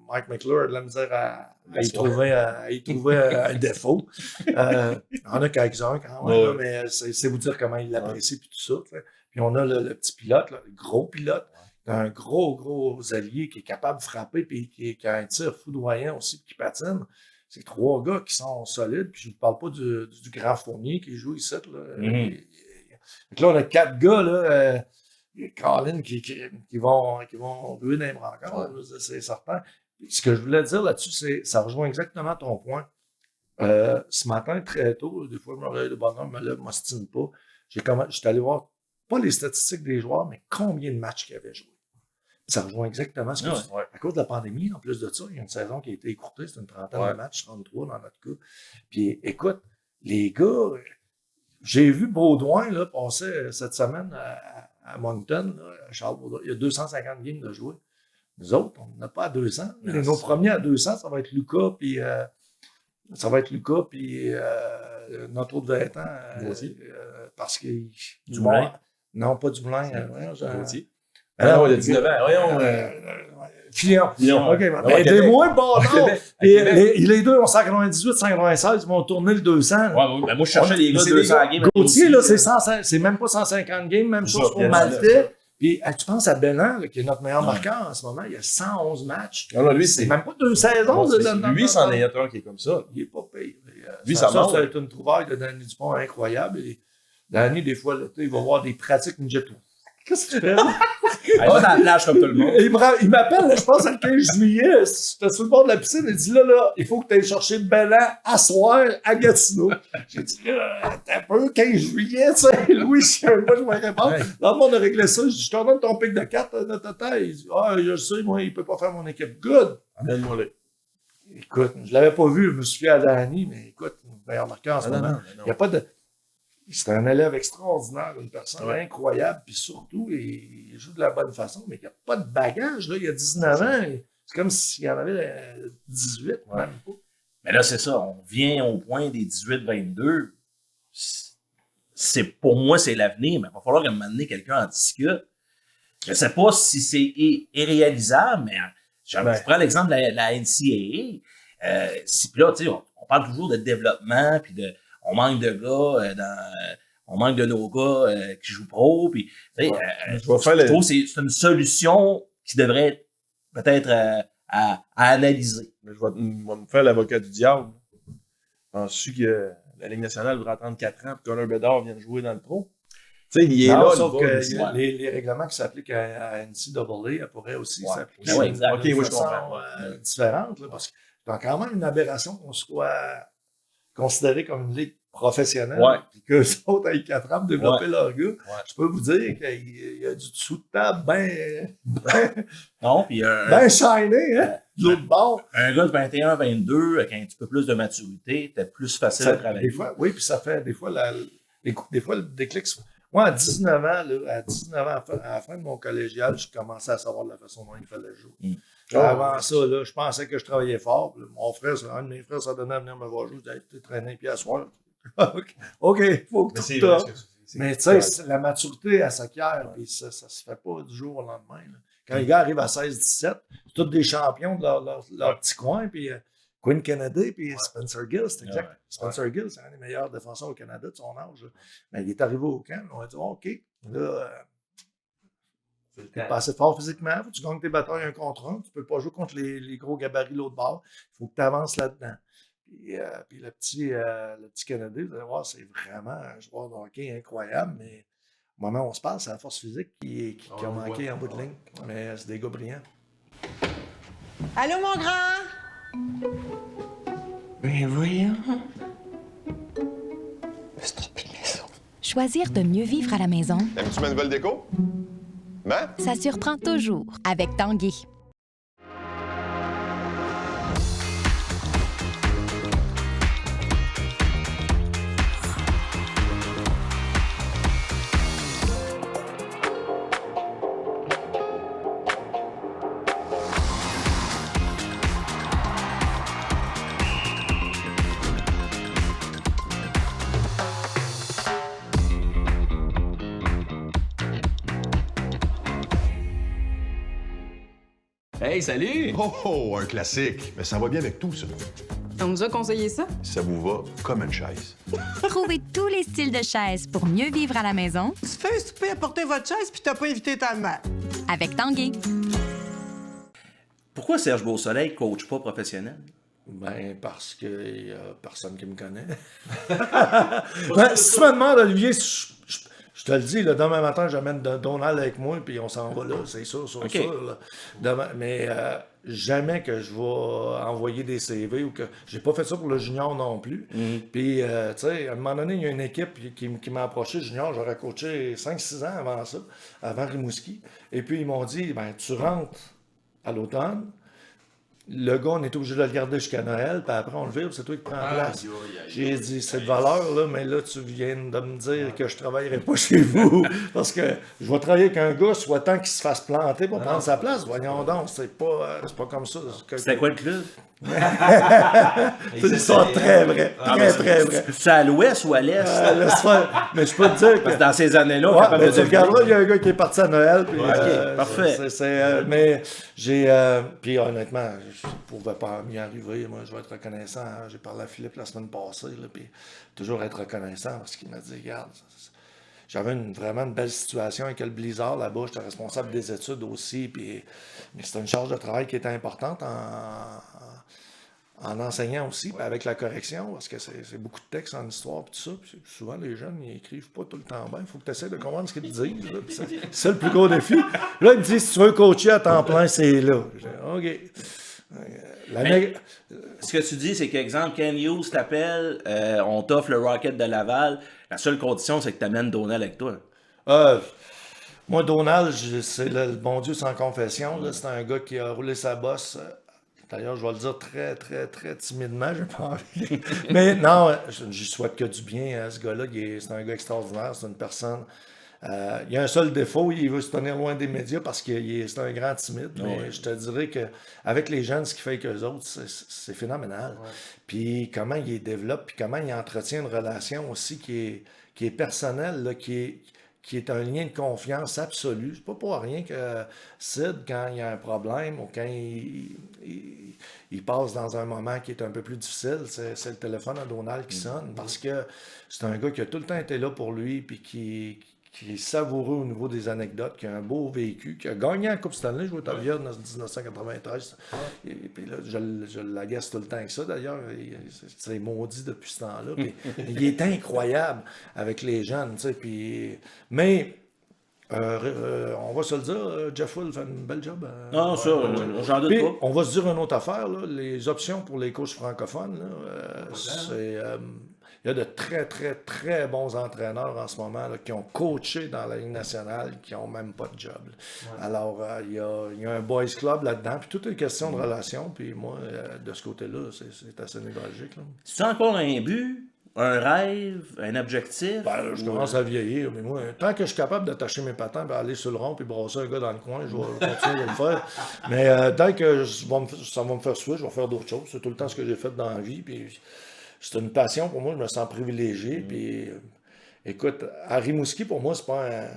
Mike McClure a de la misère à y trouver un défaut. Il y en a quelques-uns quand même, là, mais c'est vous dire comment il l'apprécie et tout ça. T'sais. Puis on a le petit pilote, là, le gros pilote, un gros allié qui est capable de frapper et qui a un tir foudroyant aussi qui patine. C'est 3 gars qui sont solides. Puis je ne vous parle pas du grand Fournier qui joue ici. Là. Donc là, on a 4 gars, là, Colin, qui vont ruer dans les brancards, c'est certain. Ce que je voulais dire là-dessus, ça rejoint exactement ton point. Ce matin, très tôt, des fois, je me réveille de bonne heure, je me lève, je ne m'ostine pas. J'étais allé voir, pas les statistiques des joueurs, mais combien de matchs qu'ils avaient joué. Ça rejoint exactement ce que tu dis. À cause de la pandémie, en plus de ça, il y a une saison qui a été écourtée, c'est une trentaine de matchs, 33 dans notre cas. Puis écoute, les gars, j'ai vu Baudouin là, passer cette semaine à Moncton, là, à Charles Baudouin. Il y a 250 games de jouer. Nous autres, on n'a pas à 200. Nos premiers à 200, ça va être Lucas, puis notre autre 20 ans. Parce que. Dumoulin? Non, pas Dumoulin. Gauthier. Alors, il a 19 ans. Voyons. Fillon. OK, mais des moins bons. Les deux ont 198, 196, ils vont tourner le 200. Ouais, ben moi, je cherchais les gars de 200 games. Gauthier, là, c'est même pas 150 games, même chose pour Maltais. Puis, tu penses à Belan, qui est notre meilleur marqueur en ce moment, il y a 111 matchs. Non, lui, c'est même pas 2 saisons. Lui, c'en est un qui est comme ça. Il est pas payé. Lui, ça c'est une trouvaille de Danny Dupont incroyable. Et Danny, des fois, il va voir des pratiques ninja. Qu'est-ce que tu fais? Pas dans la plage comme tout le monde. Il m'appelle, je pense, le 15 juillet. J'étais sur le bord de la piscine. Il dit là, il faut que tu ailles chercher Belan à soir à Gatineau. J'ai dit là, t'as un peu 15 juillet, tu sais. Louis, moi, je vais répondre. Là, on a réglé ça. Je dis, je te donne ton pic de 4 de tata. Il dit, je sais, moi, il peut pas faire mon équipe. Good. Amène-moi là. Écoute, je l'avais pas vu. Je me suis fait à Danny, mais écoute, meilleur marqueur en ce moment. Il n'y a pas de. C'est un élève extraordinaire, une personne incroyable, puis surtout, il joue de la bonne façon, mais il n'y a pas de bagage. Là. Il y a 19 ans, c'est comme s'il y en avait 18, même pas. Mais là, c'est ça, on vient au point des 18-22. Pour moi, c'est l'avenir, mais il va falloir qu'à un moment donné, quelqu'un en discute. Je ne sais pas si c'est irréalisable, mais je prends l'exemple de la NCAA. Puis là, tu sais, on parle toujours de développement, puis on manque de gars on manque de nos gars qui jouent pro. Puis, je trouve que c'est une solution qui devrait être peut-être à analyser. Mais je vais me faire l'avocat du diable. Penses-tu que la Ligue nationale voudrait attendre 4 ans pour que Connor Bedard vienne jouer dans le pro? Tu sais, il est là. Sauf que les règlements qui s'appliquent à NCAA, elle pourrait aussi s'appliquer de façon différente. Là, parce que c'est quand même une aberration qu'on soit considéré comme une ligue professionnelle, puis qu'eux autres aient 4 ans pour développer leur gars. Je peux vous dire qu'il y a du dessous de table bien shiné, hein, de l'autre bord. Un gars de 21-22, avec un petit peu plus de maturité, c'était plus facile à travailler. Des fois, oui, puis ça fait des fois le déclic. Moi, à 19 ans, à la fin de mon collégial, je commençais à savoir de la façon dont il fallait jouer. Avant ça, là, je pensais que je travaillais fort. Puis là, mon frère, un de mes frères, ça donnait à venir me voir jouer. Je disais, t'es traîné puis à soir. OK, faut que Mais tu c'est te vrai ce que tu dis. Mais tu sais, la maturité, elle s'acquiert, puis ça se fait pas du jour au lendemain. Là. Quand les gars arrivent à 16-17, c'est tous des champions de leur petit coin, puis Quinn Kennedy, puis Spencer Gill, c'est exact. Spencer Gill, c'est un des meilleurs défenseurs au Canada de son âge. Là. Mais il est arrivé au camp, on a dit, OK, là, t'es pas assez fort physiquement, faut que tu gagnes tes batailles un contre un, tu peux pas jouer contre les gros gabarits l'autre bord, il faut que tu avances là-dedans. Puis le petit Kennedy, vous allez voir, c'est vraiment un joueur de hockey incroyable, mais au moment où on se parle, c'est la force physique qui a manqué en bout de ligne. Mais c'est des gars brillants. Allô, mon grand? Ben voyons. Je me suis trompé de maison. Choisir de mieux vivre à la maison, Aimes-tu ma nouvelle déco? Ben? ça surprend toujours avec Tanguy. Hey, salut! Oh, un classique. Mais ça va bien avec tout, ça. On nous a conseillé ça? Ça vous va comme une chaise. Trouvez tous les styles de chaises pour mieux vivre à la maison Tu fais un souper à porter votre chaise puis t'as pas invité ta mère. avec Tanguy. Pourquoi Serge Beausoleil coach pas professionnel? Ben, parce qu'il y a personne qui me connaît. Ben, si tu me demandes, Olivier, je te le dis, là, demain matin, j'amène Donald avec moi, puis on s'en va là, c'est sûr. Là. Demain, mais jamais que je vais envoyer des CV ou que. J'ai pas fait ça pour le junior non plus. Puis, tu sais, à un moment donné, il y a une équipe qui m'a approché, junior, j'aurais coaché 5-6 ans avant ça, avant Rimouski. Et puis, ils m'ont dit, ben, tu rentres à l'automne. Le gars, on est obligé de le garder jusqu'à Noël, puis après, on le vire, c'est toi qui prends la place. J'ai dit, c'est de valeur, là, mais là, tu viens de me dire que je ne travaillerai pas chez vous, parce que je vais travailler avec un gars, soit tant qu'il se fasse planter pour prendre sa place. Voyons donc, c'est pas comme ça. C'était quoi le club? C'est une histoire très vraie, très vraie. C'est à l'ouest ou à l'est? Laisse faire. Mais je peux te dire Parce que... que dans ces années-là, on est Ouais, capable mais de tu regarderas, il y a un gars qui est parti à Noël. Puis, ok, parfait. Mais j'ai. Puis honnêtement, je ne pouvais pas m'y arriver. Moi, je vais être reconnaissant. J'ai parlé à Philippe la semaine passée. Là, puis toujours être reconnaissant parce qu'il m'a dit, regarde, j'avais vraiment une belle situation avec le Blizzard là-bas. J'étais responsable des études aussi. Puis, mais c'était une charge de travail qui était importante en enseignant aussi, puis avec la correction, parce que c'est beaucoup de textes en histoire, puis tout ça. Puis souvent, les jeunes, ils écrivent pas tout le temps bien. Il faut que tu essaies de comprendre ce qu'ils te disent. Là, puis c'est ça le plus gros défi. Là, ils me disent, si tu veux coacher à temps plein, c'est là. J'ai dit, OK. Ce que tu dis, c'est qu'exemple, Ken Hughes t'appelle, on t'offre le Rocket de Laval. La seule condition, c'est que tu amènes Donald avec toi. Moi, Donald, c'est le bon Dieu sans confession. Là. C'est un gars qui a roulé sa bosse. D'ailleurs, je vais le dire très, très, très timidement, j'ai pas envie. Mais non, je souhaite que du bien à ce gars-là. C'est un gars extraordinaire, c'est une personne. Il y a un seul défaut, il veut se tenir loin des médias parce que c'est un grand timide. Mais je te dirais qu'avec les jeunes, ce qu'il fait avec eux autres, c'est phénoménal. Ouais. Puis comment il les développe, puis comment il entretient une relation aussi qui est personnelle, là, qui est un lien de confiance absolu. C'est pas pour rien que Sid, quand il y a un problème ou quand il passe dans un moment qui est un peu plus difficile, c'est le téléphone à Donald qui sonne parce que c'est un gars qui a tout le temps été là pour lui puis qui est savoureux au niveau des anecdotes, qui a un beau vécu, qui a gagné la Coupe Stanley, joué au Tavier en 1993. Et puis là, je l'agace tout le temps avec ça, d'ailleurs. C'est maudit depuis ce temps-là. Puis, il est incroyable avec les jeunes, tu sais. Puis, mais, on va se le dire, Jeff Will fait une belle job. Non, ça, j'en doute puis, pas. on va se dire une autre affaire, là, les options pour les coachs francophones, là, c'est... Il y a de très, très, très bons entraîneurs en ce moment là, qui ont coaché dans la Ligue nationale, qui n'ont même pas de job. Ouais. Alors, il y a un boys club là-dedans, puis tout est question de relation, puis moi, de ce côté-là, c'est assez névralgique. C'est encore un but un rêve, un objectif? Ben, là, je commence à vieillir, mais moi, tant que je suis capable d'attacher mes patins et aller sur le rond et brasser un gars dans le coin, je vais continuer de le faire. Mais tant que ça va me faire suer, je vais faire d'autres choses. C'est tout le temps ce que j'ai fait dans la vie. Puis c'est une passion pour moi, je me sens privilégié. Puis écoute, à Rimouski, pour moi, c'est pas un.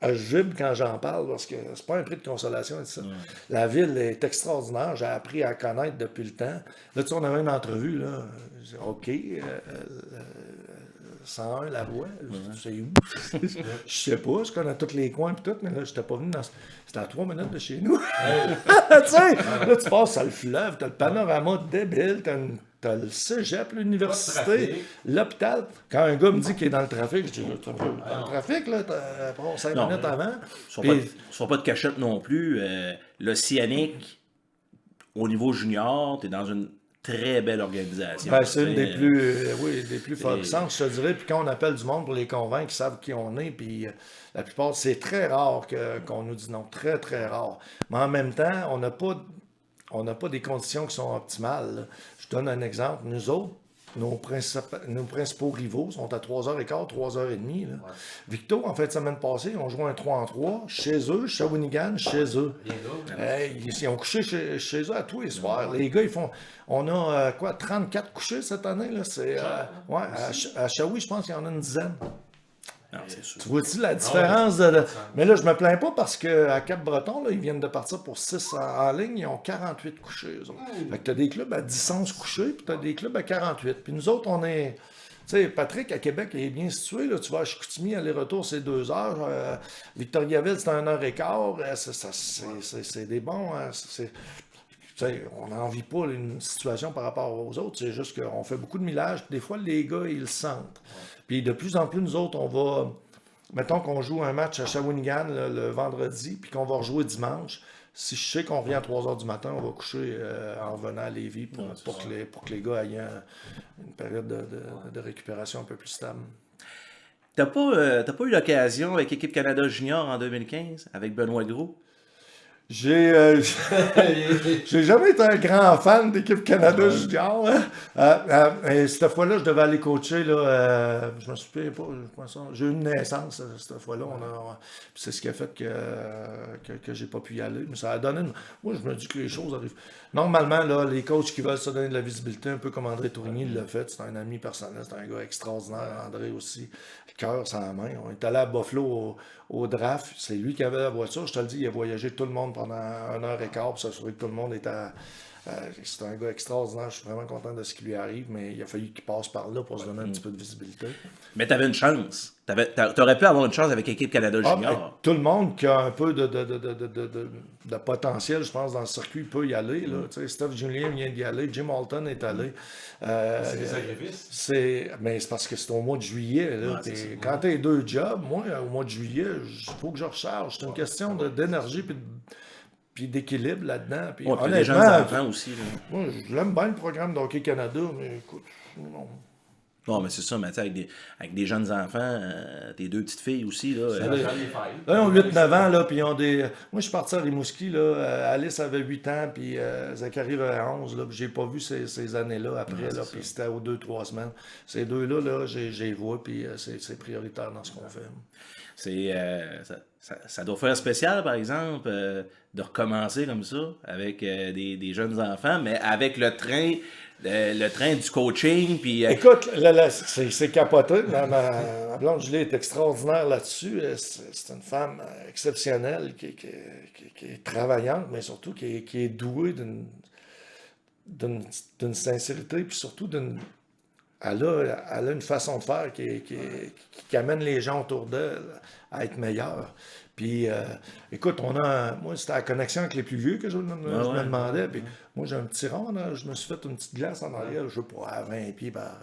Je vibre quand j'en parle parce que c'est pas un prix de consolation. Ça. La ville est extraordinaire. J'ai appris à connaître depuis le temps. Là, tu sais, on avait une entrevue. Là. OK. 101 La Voie. C'est où? Je sais pas. Je connais tous les coins et tout, mais là, j'étais pas venu dans. C'était à 3 minutes de chez nous. Tu sais, là, tu passes sur le fleuve. T'as le panorama débile. T'as le cégep, l'université, l'hôpital. Quand un gars me dit qu'il est dans le trafic, je dis, dans le trafic, là, prends 5 minutes avant. Ils ne sont pas de cachette non plus. L'Océanique, au niveau junior, tu es dans une très belle organisation. Ben, c'est une des plus florissantes, je te dirais. Puis quand on appelle du monde pour les convaincre, ils savent qui on est. Puis la plupart, c'est très rare qu'on nous dise non. Très, très rare. Mais en même temps, on n'a pas des conditions qui sont optimales. Là. Je donne un exemple. Nous autres, nos principaux rivaux sont à 3h15, 3h30. Là. Victo, en fin de semaine passée, ils ont joué un 3-3 chez eux, Shawinigan, chez eux. Ils ont couché chez eux à tous les soirs. Les gars, ils font... On a 34 couchés cette année. Là. À Shawi, je pense qu'il y en a une dizaine. Non, c'est sûr. Tu vois-tu la différence? Mais là, je me plains pas parce qu'à Cap-Breton, là, ils viennent de partir pour 6 en ligne. Ils ont 48 couchés, eux autres. Fait que t'as des clubs à 10 couchés, puis t'as des clubs à 48. Puis nous autres, on est... Tu sais, Patrick, à Québec, il est bien situé. Là. Tu vas à Chicoutimi, aller-retour, c'est 2 heures. Victoriaville, c'est 1h15. C'est des bons... on n'en vit pas une situation par rapport aux autres. C'est juste qu'on fait beaucoup de millage. Puis des fois, les gars, ils le sentent. Puis de plus en plus, nous autres, on va... Mettons qu'on joue un match à Shawinigan le vendredi, puis qu'on va rejouer dimanche. Si je sais qu'on revient à 3h du matin, on va coucher en revenant à Lévis pour que les gars aient une période de récupération un peu plus stable. T'as pas eu l'occasion avec l'équipe Canada Junior en 2015, avec Benoît Gros? J'ai jamais été un grand fan d'équipe Canada Junior. Et cette fois-là, je devais aller coacher. Là, je me souviens pas. J'ai eu une naissance cette fois-là. C'est ce qui a fait que j'ai pas pu y aller. Mais ça a donné. Moi, je me dis que les choses arrivent. Normalement, là, les coachs qui veulent se donner de la visibilité, un peu comme André Tourigny l'a fait. C'est un ami personnel. C'est un gars extraordinaire. André aussi. Le cœur sans la main. On est allé à Buffalo au draft. C'est lui qui avait la voiture. Je te le dis, il a voyagé tout le monde pendant 1h15 pour s'assurer que tout le monde était c'est un gars extraordinaire. Je suis vraiment content de ce qui lui arrive, mais il a fallu qu'il passe par là pour se donner un petit peu de visibilité. Mais t'avais une chance. T'aurais pu avoir une chance avec l'équipe Canada Junior. Tout le monde qui a un peu de potentiel, je pense, dans le circuit peut y aller. Là. Steph Julien vient d'y aller. Jim Halton est allé. C'est des sacrifices. Mais c'est parce que c'est au mois de juillet. Là, quand tu as 2 jobs, moi, au mois de juillet, il faut que je recharge. C'est une question d'énergie puis d'équilibre là-dedans. Puis, honnêtement, les jeunes enfants aussi. Là. Moi, je l'aime bien le programme d'Hockey Canada, mais écoute, non. Non, mais c'est ça, mais avec des jeunes enfants, tes 2 petites filles aussi. Là, ils ont 8-9 ans, là, puis ils ont des... Moi, je suis parti à Rimouski, là, Alice avait 8 ans, puis Zachary avait 11, là, puis j'ai pas vu ces années-là après, là, puis c'était aux 2-3 semaines. Ces deux-là, là, j'ai vois, puis c'est prioritaire dans ce qu'on fait. Ça doit faire spécial, par exemple, de recommencer comme ça, avec des jeunes enfants, mais avec le train du coaching. Puis, écoute, c'est capoté. Ma blonde Julie est extraordinaire là-dessus. C'est une femme exceptionnelle qui est travaillante, mais surtout qui est douée d'une sincérité, puis surtout elle a une façon de faire qui amène les gens autour d'elle à être meilleurs. Puis, écoute, moi, c'était la connexion avec les plus vieux que je me demandais. Puis, moi, j'ai un petit rond, là, je me suis fait une petite glace en arrière, je sais pas, à 20 pieds par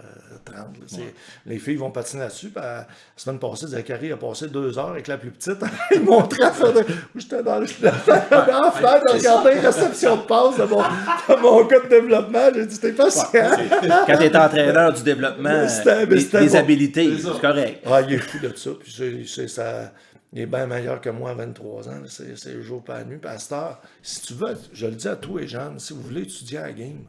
30. Là, les filles vont patiner là-dessus. Puis, la semaine passée, Zachary a passé 2 heures avec la plus petite. Il montrait à faire j'étais dans la fenêtre à regarder la réception de passe de mon cas de développement. J'ai dit, t'es patient. Quand t'es entraîneur du développement, des habilités, c'est correct. Il est fou de ça. Puis, il est bien meilleur que moi à 23 ans. C'est le jour pas la nuit. Puis à cette heure, si tu veux, je le dis à tous les jeunes, si vous voulez étudier à la game,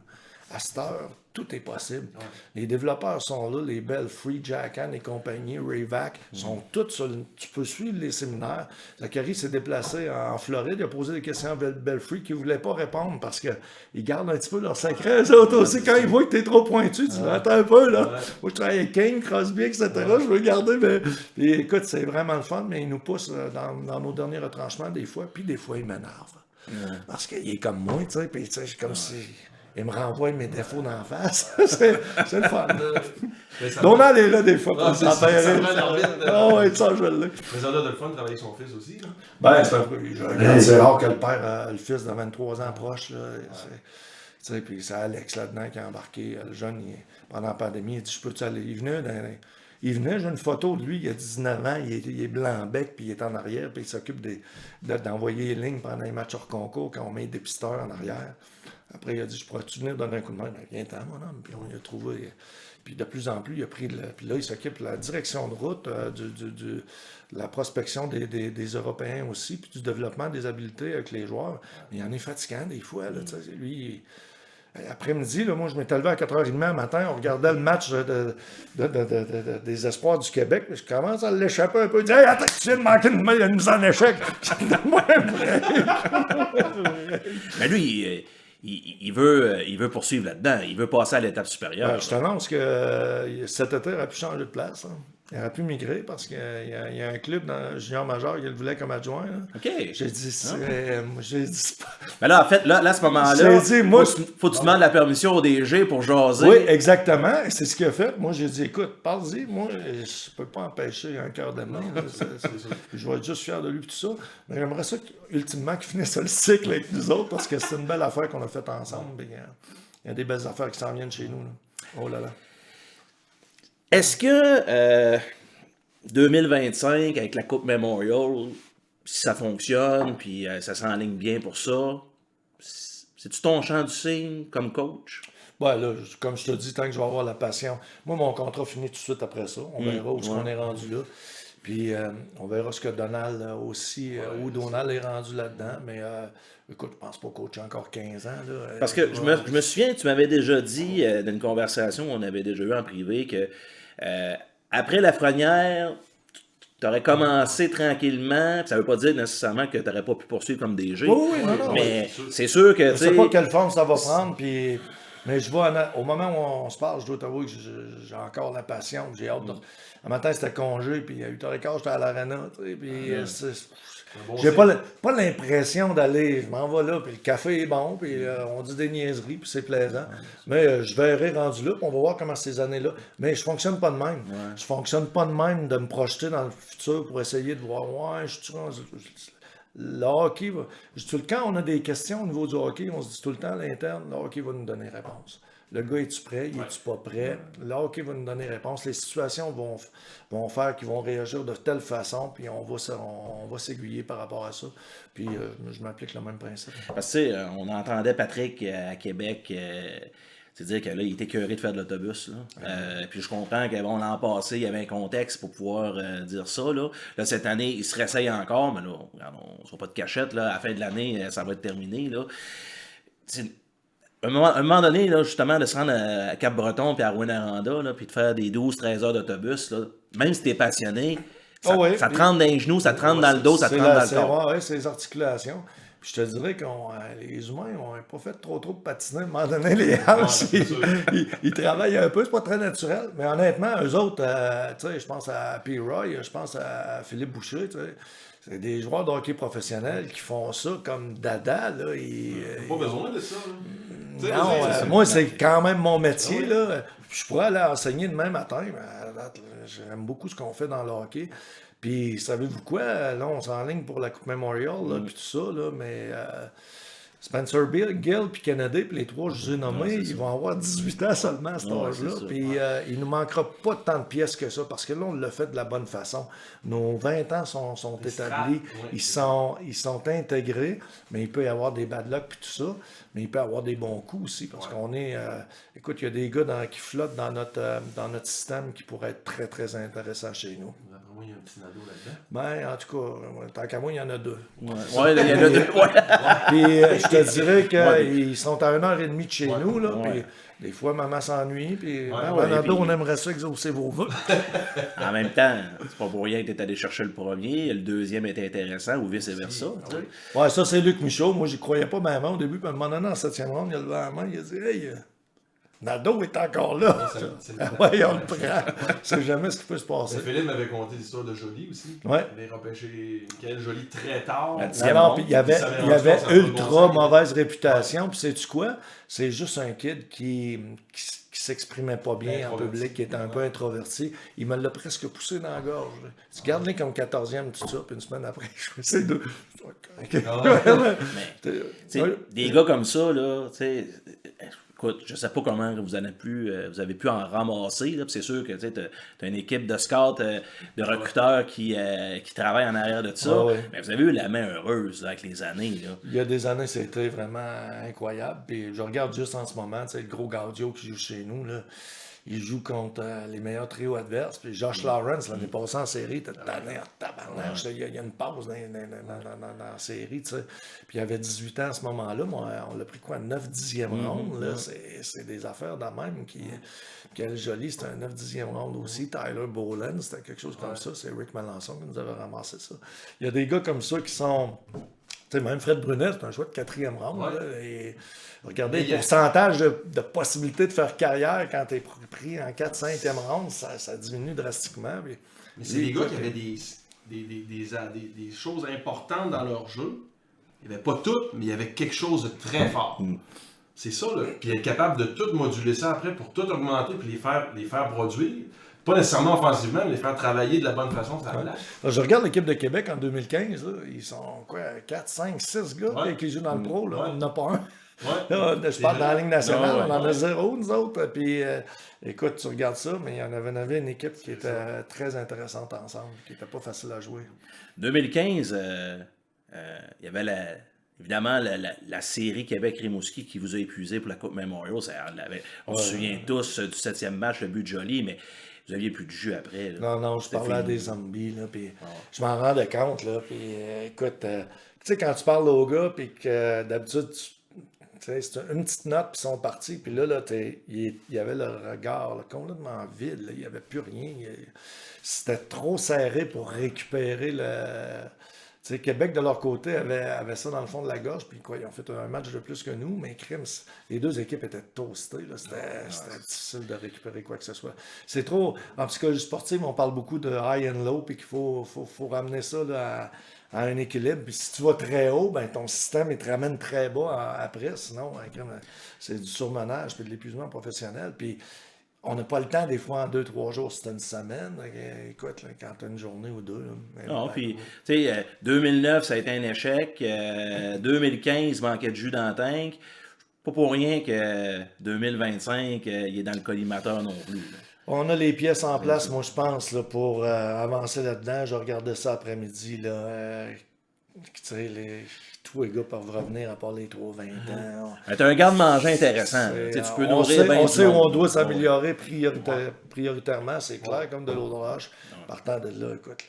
à cette heure, tout est possible. Les développeurs sont là, les belles Free Jackan et compagnie, Rayvac, sont tous sur tu peux suivre les séminaires. Zachary s'est déplacé en Floride, il a posé des questions à Belfry qui ne voulaient pas répondre parce qu'ils gardent un petit peu leur secret. Eux autres aussi, quand ils voient que tu es trop pointu, tu dis attends un peu, là. Moi, je travaille avec King, Crosby, etc. Je veux garder, mais. Puis, écoute, c'est vraiment le fun, mais ils nous poussent dans nos derniers retranchements des fois, puis des fois, ils m'énervent. Parce qu'il est comme moi, tu sais, puis tu sais, c'est comme si. Il me renvoie mes défauts d'en face. c'est le fun. Donald est là des fois pour s'enterrer. Ah oui, ça, je l'ai. Mais ça a l'air de le fun de travailler avec son fils aussi. Là. Ben, c'est un peu. C'est rare que le père, le fils de 23 ans proche. Là, tu sais, puis c'est Alex là-dedans qui a embarqué. Le jeune, pendant la pandémie, il dit je peux-tu aller. Il venait, j'ai une photo de lui, il a 19 ans, il est blanc-bec, puis il est en arrière, puis il s'occupe d'envoyer les lignes pendant les matchs hors concours quand on met les dépisteurs en arrière. Après, il a dit, je pourrais-tu venir donner un coup de main? Ben, viens-t'en, mon homme. Puis on y a trouvé. Puis de plus en plus, il a pris puis là, il s'occupe de la direction de route, de la prospection des Européens aussi, puis du développement des habiletés avec les joueurs. Mais il en est fatigant des fois. Là, lui, après-midi, là, moi, je m'étais levé à 4h30 le matin, on regardait le match des Espoirs du Québec, puis je commence à l'échapper un peu. Il dit hey, attends, tu viens de manquer une mise en échec. Donne-moi un break. Mais lui, il veut poursuivre là-dedans. Il veut passer à l'étape supérieure. Je t'annonce que cet été, il aurait pu changer de place. Hein. Il aurait pu migrer parce qu'il y a un club dans le junior majeur qui le voulait comme adjoint. Là. OK. J'ai dit, Mais là, en fait, là à ce moment-là, faut que tu demandes la permission au DG pour jaser. Oui, exactement. C'est ce qu'il a fait. Moi, j'ai dit, écoute, parle-y. Moi, je peux pas empêcher un cœur d'aimant. Je vais être juste fier de lui et tout ça. Mais j'aimerais ça, ultimement, qu'il finisse le cycle avec nous autres parce que c'est une belle affaire qu'on a faite ensemble. Il y a des belles affaires qui s'en viennent chez nous. Là. Oh là là. Est-ce que 2025, avec la Coupe Memorial, si ça fonctionne, puis ça s'enligne bien pour ça, c'est-tu ton champ du signe comme coach? Ouais, là, comme je te dis, tant que je vais avoir la passion. Moi, mon contrat finit tout de suite après ça. On verra où on est rendu là. Puis on verra ce que Donald aussi, où Donald est rendu là-dedans. Mais écoute, je pense pas coacher encore 15 ans. Là. Parce que je me souviens, tu m'avais déjà dit d'une conversation qu'on avait déjà eue en privé que après Lafrenière, tu aurais commencé tranquillement. Ça veut pas dire nécessairement que tu n'aurais pas pu poursuivre comme DG. Oui, non, mais c'est sûr que. Je sais pas quelle forme ça va prendre. Puis... Mais je vois, au moment où on se parle, je dois t'avouer que j'ai encore la passion. J'ai hâte de. Un matin, c'était congé, puis à 8h15, j'étais à l'Arena. Puis j'ai pas l'impression d'aller. Je m'en vais là, puis le café est bon, puis on dit des niaiseries, puis c'est plaisant. Mais je verrai rendu là, puis on va voir comment ces années-là. Mais je fonctionne pas de même. Je fonctionne pas de même de me projeter dans le futur pour essayer de voir, ouais, je suis rendu. Le hockey, quand on a des questions au niveau du hockey, on se dit tout le temps à l'interne, le hockey va nous donner réponse. Le gars, es-tu prêt? Es-tu pas prêt? Le hockey va nous donner réponse. Les situations vont faire qu'ils vont réagir de telle façon, puis on va s'aiguiller par rapport à ça. Puis je m'applique le même principe. Parce que on entendait Patrick à Québec... C'est-à-dire que là, il était écœuré de faire de l'autobus. Puis je comprends que l'an passé, il y avait un contexte pour pouvoir dire ça. Là, cette année, il se réessaye encore, mais là, on ne sera pas de cachette. Là, à la fin de l'année, ça va être terminé. Là. À un moment donné, là, justement, de se rendre à Cap-Breton puis à Rouyn-Noranda, puis de faire des 12-13 heures d'autobus, là, même si tu es passionné, ça te rentre dans les genoux, ça te rentre dans le dos, ça te rentre dans le corps. Oui, c'est les articulations. Puis je te dirais que les humains n'ont pas fait trop de patiner. À un moment donné, les hanches, ils travaillent un peu. C'est pas très naturel. Mais honnêtement, eux autres, tu sais, je pense à P. Roy, je pense à Philippe Boucher, tu sais. C'est des joueurs de hockey professionnels qui font ça comme dada. Là, pas besoin de ça. Là. Non, moi, c'est quand même mon métier. Là. Je pourrais aller enseigner demain matin. J'aime beaucoup ce qu'on fait dans le hockey. Puis, savez-vous quoi? Là, on s'enligne pour la Coupe Memorial, puis tout ça, là, mais Spencer Gill, puis Kennedy, puis les trois que je vous ai nommés, ils vont avoir 18 ans seulement à cet âge-là. Puis, il ne nous manquera pas tant de pièces que ça, parce que là, on l'a fait de la bonne façon. Nos 20 ans sont établis, ils sont intégrés, mais il peut y avoir des bad luck, puis tout ça, mais il peut y avoir des bons coups aussi, parce qu'on est... écoute, il y a des gars qui flottent dans notre système qui pourraient être très, très intéressants chez nous. Il y a petit Nado là-dedans. Ben, en tout cas, tant qu'à moi, il y en a 2. Ouais, il y en a deux. Ouais. Puis je te dirais qu'ils sont à 1h30 de chez nous, là, Ouais. puis des fois, maman s'ennuie, puis Ouais, ben, ouais, Nado, puis- on aimerait ça exaucer vos vœux. En même temps, c'est pas pour rien que tu es allé chercher le premier, le deuxième était intéressant ou vice-versa. tu sais. Ouais, ça, c'est Luc Michaud. Moi, j'y croyais pas maman au début, puis à un moment donné, en 7e ronde, il a levé la main, il a dit « Hey, Nado est encore là! » Ouais, on le prend. C'est jamais ce qui peut se passer. Philippe m'avait conté l'histoire de Joly aussi. Ouais. Il avait repêché Michael Joly très tard. La Non, dixième non, ronde. puis il y avait Ça avait rendu compte, ça a pas de bon ultra sens. mauvaise réputation. Puis sais-tu quoi? C'est juste un kid qui s'exprimait pas bien en Introverti. public, qui était un peu introverti. Il me l'a presque poussé dans la gorge. là. Tu gardes-les comme 14e, tout ça, puis une semaine après, je fais ces deux. OK. Tu sais, des gars comme ça, là, tu sais, écoute, je sais pas comment vous avez pu en ramasser, là, puis c'est sûr que tu as une équipe de scouts, de recruteurs qui travaillent en arrière de ça, Ouais, ouais. mais vous avez eu la main heureuse là, avec les années. Là. Il y a des années, c'était vraiment incroyable. Puis je regarde juste en ce moment, tu sais, le gros Gaudio qui joue chez nous, là, il joue contre les meilleurs trios adverses. Puis Josh Lawrence, l'année passée en série, était tanné en tabarnak. Il y a une pause dans la série, tu sais. Puis il avait 18 ans à ce moment-là. Moi, on l'a pris quoi, 9-10e ronde, là. C'est des affaires de même qui... Quel joli, c'était un 9-10e ronde aussi. Tyler Boland, c'était quelque chose comme ça. C'est Rick Melançon qui nous avait ramassé ça. Il y a des gars comme ça qui sont... Tu sais, même Fred Brunet, c'est un choix de 4e ronde. Ouais. Là, et regardez Mais le il y a- pourcentage de possibilités de faire carrière quand tu es pris en 4-5e ronde, ça diminue drastiquement. Puis, Mais c'est des gars qui avaient des choses importantes dans leur jeu. Il n'y avait pas tout, mais il y avait quelque chose de très fort. C'est ça, là. Puis être capable de tout moduler ça après pour tout augmenter puis les faire produire. Pas nécessairement offensivement, mais les faire travailler de la bonne façon sur la place. je regarde l'équipe de Québec en 2015, là, ils sont quoi, 4, 5, 6 gars Ouais. qui jouent dans le pro. Là, Ouais. on n'en a pas un. Ouais. Là, je parle dans la Ligue nationale, Ouais, on en a ouais. 0, nous autres. Puis, écoute, tu regardes ça, mais il y en avait une équipe qui était très intéressante ensemble, qui n'était pas facile à jouer. 2015, il y avait évidemment la série Québec-Rimouski qui vous a épuisé pour la Coupe Memorial. On se souvient tous du 7e match, le but de Joly, mais vous aviez plus de jus après. Là. Non, je C'était parlais à fini. des zombies, là, puis je m'en rendais compte, là, puis écoute, tu sais, quand tu parles aux gars, puis que d'habitude, tu sais, c'est une petite note, puis ils sont partis, puis là, il y avait le regard là, complètement vide, là, il n'y avait plus rien, c'était trop serré pour récupérer le... Tu sais, Québec, de leur côté, avait ça dans le fond de la gorge, puis quoi, ils ont fait un match de plus que nous, mais crime, les deux équipes étaient toastées, là, c'était difficile de récupérer quoi que ce soit. C'est trop, en psychologie sportive, on parle beaucoup de high and low, puis qu'il faut ramener ça là, à un équilibre, puis si tu vas très haut, ben ton système, il te ramène très bas après, sinon, crime, c'est du surmenage, puis de l'épuisement professionnel, puis on n'a pas le temps, des fois, en 2-3 jours, c'est une semaine. Écoute, là, quand tu as une journée ou deux. Là, Non, puis, tu sais, 2009, ça a été un échec. 2015, manquait de jus dans le tank. Pas pour rien que 2025, il est dans le collimateur non plus. Là. on a les pièces en place, moi, je pense, là, pour avancer là-dedans. Je regardais ça après-midi. Là, tu sais, tous les gars peuvent revenir à part les 3-20 ans. Mais t'as un garde-manger intéressant. Là. Tu sais, tu peux on nourrir sait, bien on du sait où monde. on doit s'améliorer prioritairement, c'est clair, comme de l'eau de roche. Partant de là, écoute,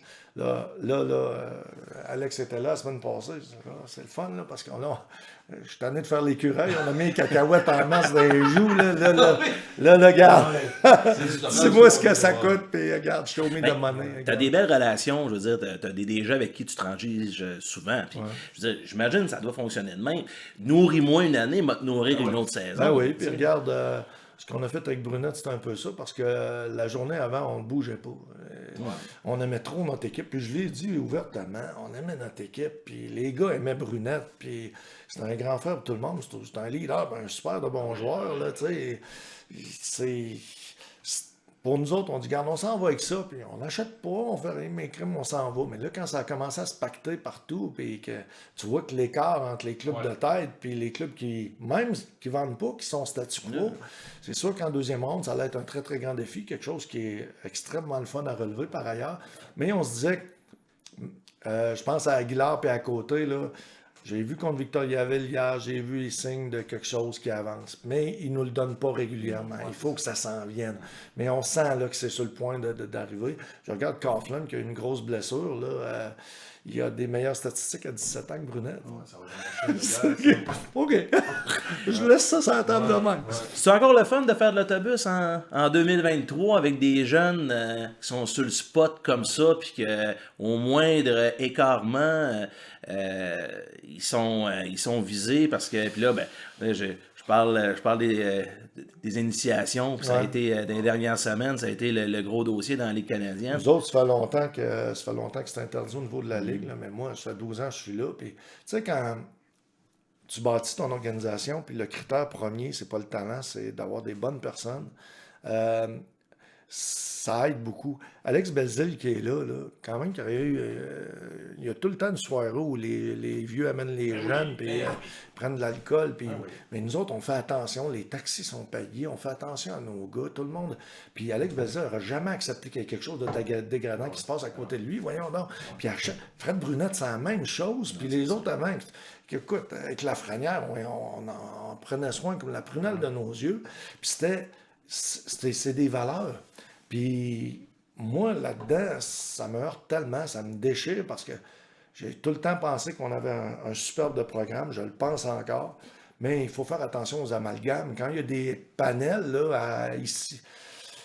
Alex était là la semaine passée. Je dis, c'est le fun, là, parce que là, je suis tanné de faire l'écureuil. On a mis les cacahuètes en masse dans les joues. Là, regarde. Dis-moi ce que ça coûte, puis regarde, show me the money. T'as des belles relations, je veux dire, t'as des gens avec qui tu transiges souvent. Puis, je veux dire, j'imagine que ça doit fonctionner de même. Nourris-moi une année, m'a te nourrir une autre saison. Ben oui, puis regarde, ce qu'on a fait avec Brunette, c'était un peu ça, parce que la journée avant, on ne bougeait pas. On aimait trop notre équipe, puis je l'ai dit ouvertement, on aimait notre équipe, puis les gars aimaient Brunette, puis c'était un grand frère pour tout le monde, c'était un leader, un super de bon joueur, là, tu sais. Pour nous autres, on dit, regarde, on s'en va avec ça, puis on n'achète pas, on fait rien, mais crime, on s'en va. Mais là, quand ça a commencé à se pacter partout, puis que tu vois que l'écart entre les clubs de tête, puis les clubs qui, même qui vendent pas, qui sont statu quo, c'est sûr qu'en deuxième ronde, ça allait être un très, très grand défi, quelque chose qui est extrêmement le fun à relever par ailleurs. Mais on se disait, je pense à Aguilar, puis à côté, là, J'ai vu contre Victoriaville hier, j'ai vu les signes de quelque chose qui avance. Mais ils ne nous le donnent pas régulièrement. Il faut que ça s'en vienne. Mais on sent là, que c'est sur le point d'arriver. Je regarde Coughlin qui a une grosse blessure. Là, il a des meilleures statistiques à 17 ans que Brunette. OK. Je laisse ça sur la table de même. C'est encore le fun de faire de l'autobus en 2023 avec des jeunes qui sont sur le spot comme ça, puis qu'au moindre écartement, ils sont visés parce que. Puis là, je parle des initiations, puis ça a été, dans les dernières semaines, ça a été le gros dossier dans la Ligue canadienne. Nous autres, ça fait longtemps que c'est interdit au niveau de la Ligue, là, mais moi, ça fait 12 ans que je suis là. Puis, tu sais, quand tu bâtis ton organisation, puis le critère premier, c'est pas le talent, c'est d'avoir des bonnes personnes, ça aide beaucoup. Alex Belzile qui est là, quand même, il y a tout le temps une soirée où les vieux amènent les jeunes, puis prennent de l'alcool. Puis, mais nous autres, on fait attention, les taxis sont payés, on fait attention à nos gars, tout le monde. Puis Alex Belzile n'aurait jamais accepté qu'il y ait quelque chose de dégradant qui se passe à côté de lui, voyons donc. Puis Fred Brunette, c'est la même chose, puis les autres même. Écoute, avec Lafrenière, on en prenait soin comme la prunelle de nos yeux. Puis c'est des valeurs. Puis moi, là-dedans, ça me heurte tellement, ça me déchire parce que j'ai tout le temps pensé qu'on avait un superbe de programme, je le pense encore, mais il faut faire attention aux amalgames. Quand il y a des panels là, ici,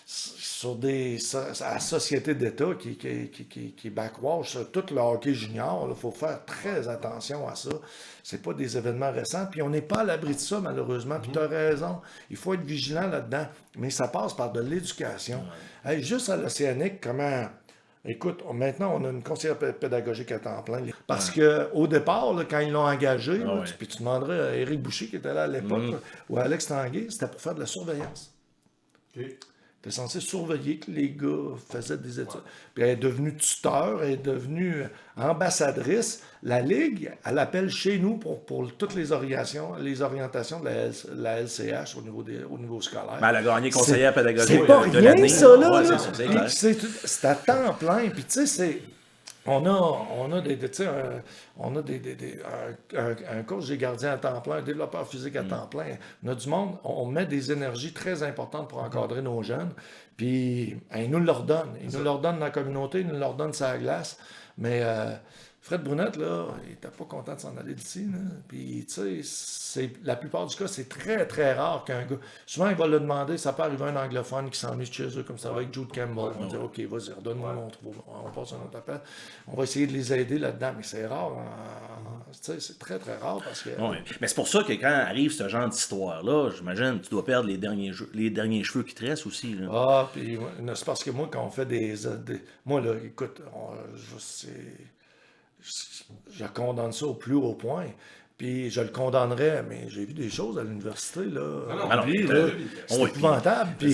sur la société d'État qui backwash sur tout le hockey junior, il faut faire très attention à ça. C'est pas des événements récents, puis on n'est pas à l'abri de ça, malheureusement. Puis tu as raison, il faut être vigilant là-dedans, mais ça passe par de l'éducation. Hey, juste à l'Océanique, comment... Écoute, maintenant, on a une conseillère pédagogique à temps plein. Parce qu'au départ, là, quand ils l'ont engagé, puis tu demanderais à Éric Boucher, qui était là à l'époque, ou à Alex Tanguay, c'était pour faire de la surveillance. Tu es censé surveiller que les gars faisaient des études. Puis elle est devenue tuteur, elle est devenue ambassadrice. La Ligue, elle appelle chez nous pour toutes les orientations de la LCH au niveau scolaire. Ben, elle a gagné conseillère pédagogique c'est pas de rien, l'année. ça, là. Ouais, là. c'est clair. C'est à temps plein. Puis tu sais, on a un coach des gardiens à temps plein, un développeur physique à temps plein. On a du monde, on met des énergies très importantes pour encadrer nos jeunes. Puis, ils nous l'ordonnent. Ils nous l'ordonnent dans la communauté, ils nous l'ordonnent sur la glace. Mais Fred Brunette, là, il n'était pas content de s'en aller d'ici. Puis, tu sais, la plupart du cas, c'est très, très rare qu'un gars... Souvent, il va le demander, ça peut arriver un anglophone qui s'ennuie de chez eux, comme ça avec Jude Campbell. On va dire, OK, vas-y, redonne-moi mon trou. On passe un autre appel. On va essayer de les aider là-dedans, mais c'est rare. Tu sais, c'est très, très rare parce que... Oui, mais c'est pour ça que quand arrive ce genre d'histoire-là, j'imagine, tu dois perdre les derniers cheveux qui te restent aussi. Là. Ah, puis c'est parce que moi, quand on fait des moi, là, écoute, je condamne ça au plus haut point. Puis je le condamnerais, mais j'ai vu des choses à l'université, là. C'est épouvantable. Puis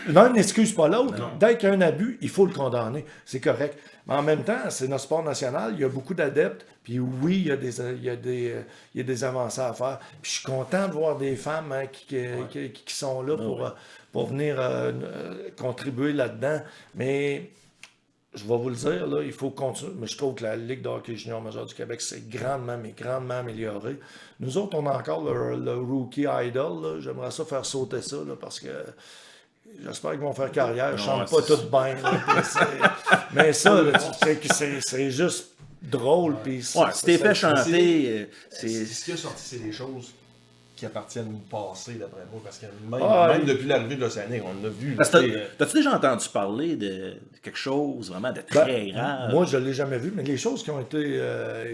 l'un n'excuse pas l'autre. Dès qu'il y a un abus, il faut le condamner. C'est correct. Mais en même temps, c'est notre sport national. Il y a beaucoup d'adeptes. Puis oui, il y a des avancées à faire. Puis je suis content de voir des femmes qui sont là pour venir contribuer là-dedans. Mais... Je vais vous le dire, là, il faut continuer. Mais je trouve que la Ligue de hockey junior majeur du Québec s'est grandement améliorée. Nous autres, on a encore le Rookie Idol. Là. J'aimerais ça faire sauter ça, là, parce que j'espère qu'ils vont faire carrière. Je chante pas tout bien. Mais ça, là, c'est juste drôle. Puis si t'es fait chanter... Ce qui a sorti, c'est des choses qui appartiennent au passé, d'après moi, parce que même depuis l'arrivée de l'Océanique, on a vu... T'as-tu déjà entendu parler de quelque chose vraiment de très grave? Moi, je ne l'ai jamais vu, mais les choses qui ont été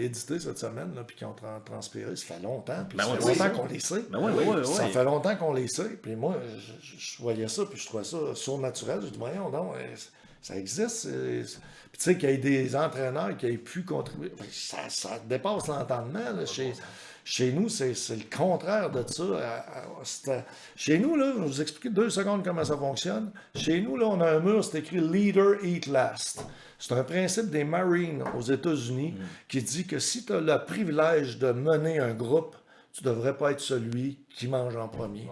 éditées cette semaine, là, puis qui ont transpiré, ça fait longtemps, puis ça fait longtemps qu'on les sait. Ça fait longtemps qu'on les sait, puis moi, je voyais ça, puis je trouvais ça surnaturel. Je dis, voyons donc, ça existe. Puis tu sais, qu'il y ait des entraîneurs qui aient pu contribuer, ça dépasse l'entendement, là, Chez nous, c'est le contraire de ça. Chez nous, là, je vais vous expliquer 2 secondes comment ça fonctionne. Chez nous, là, on a un mur, c'est écrit « Leader Eat Last ». C'est un principe des Marines aux États-Unis qui dit que si tu as le privilège de mener un groupe, tu devrais pas être celui qui mange en premier.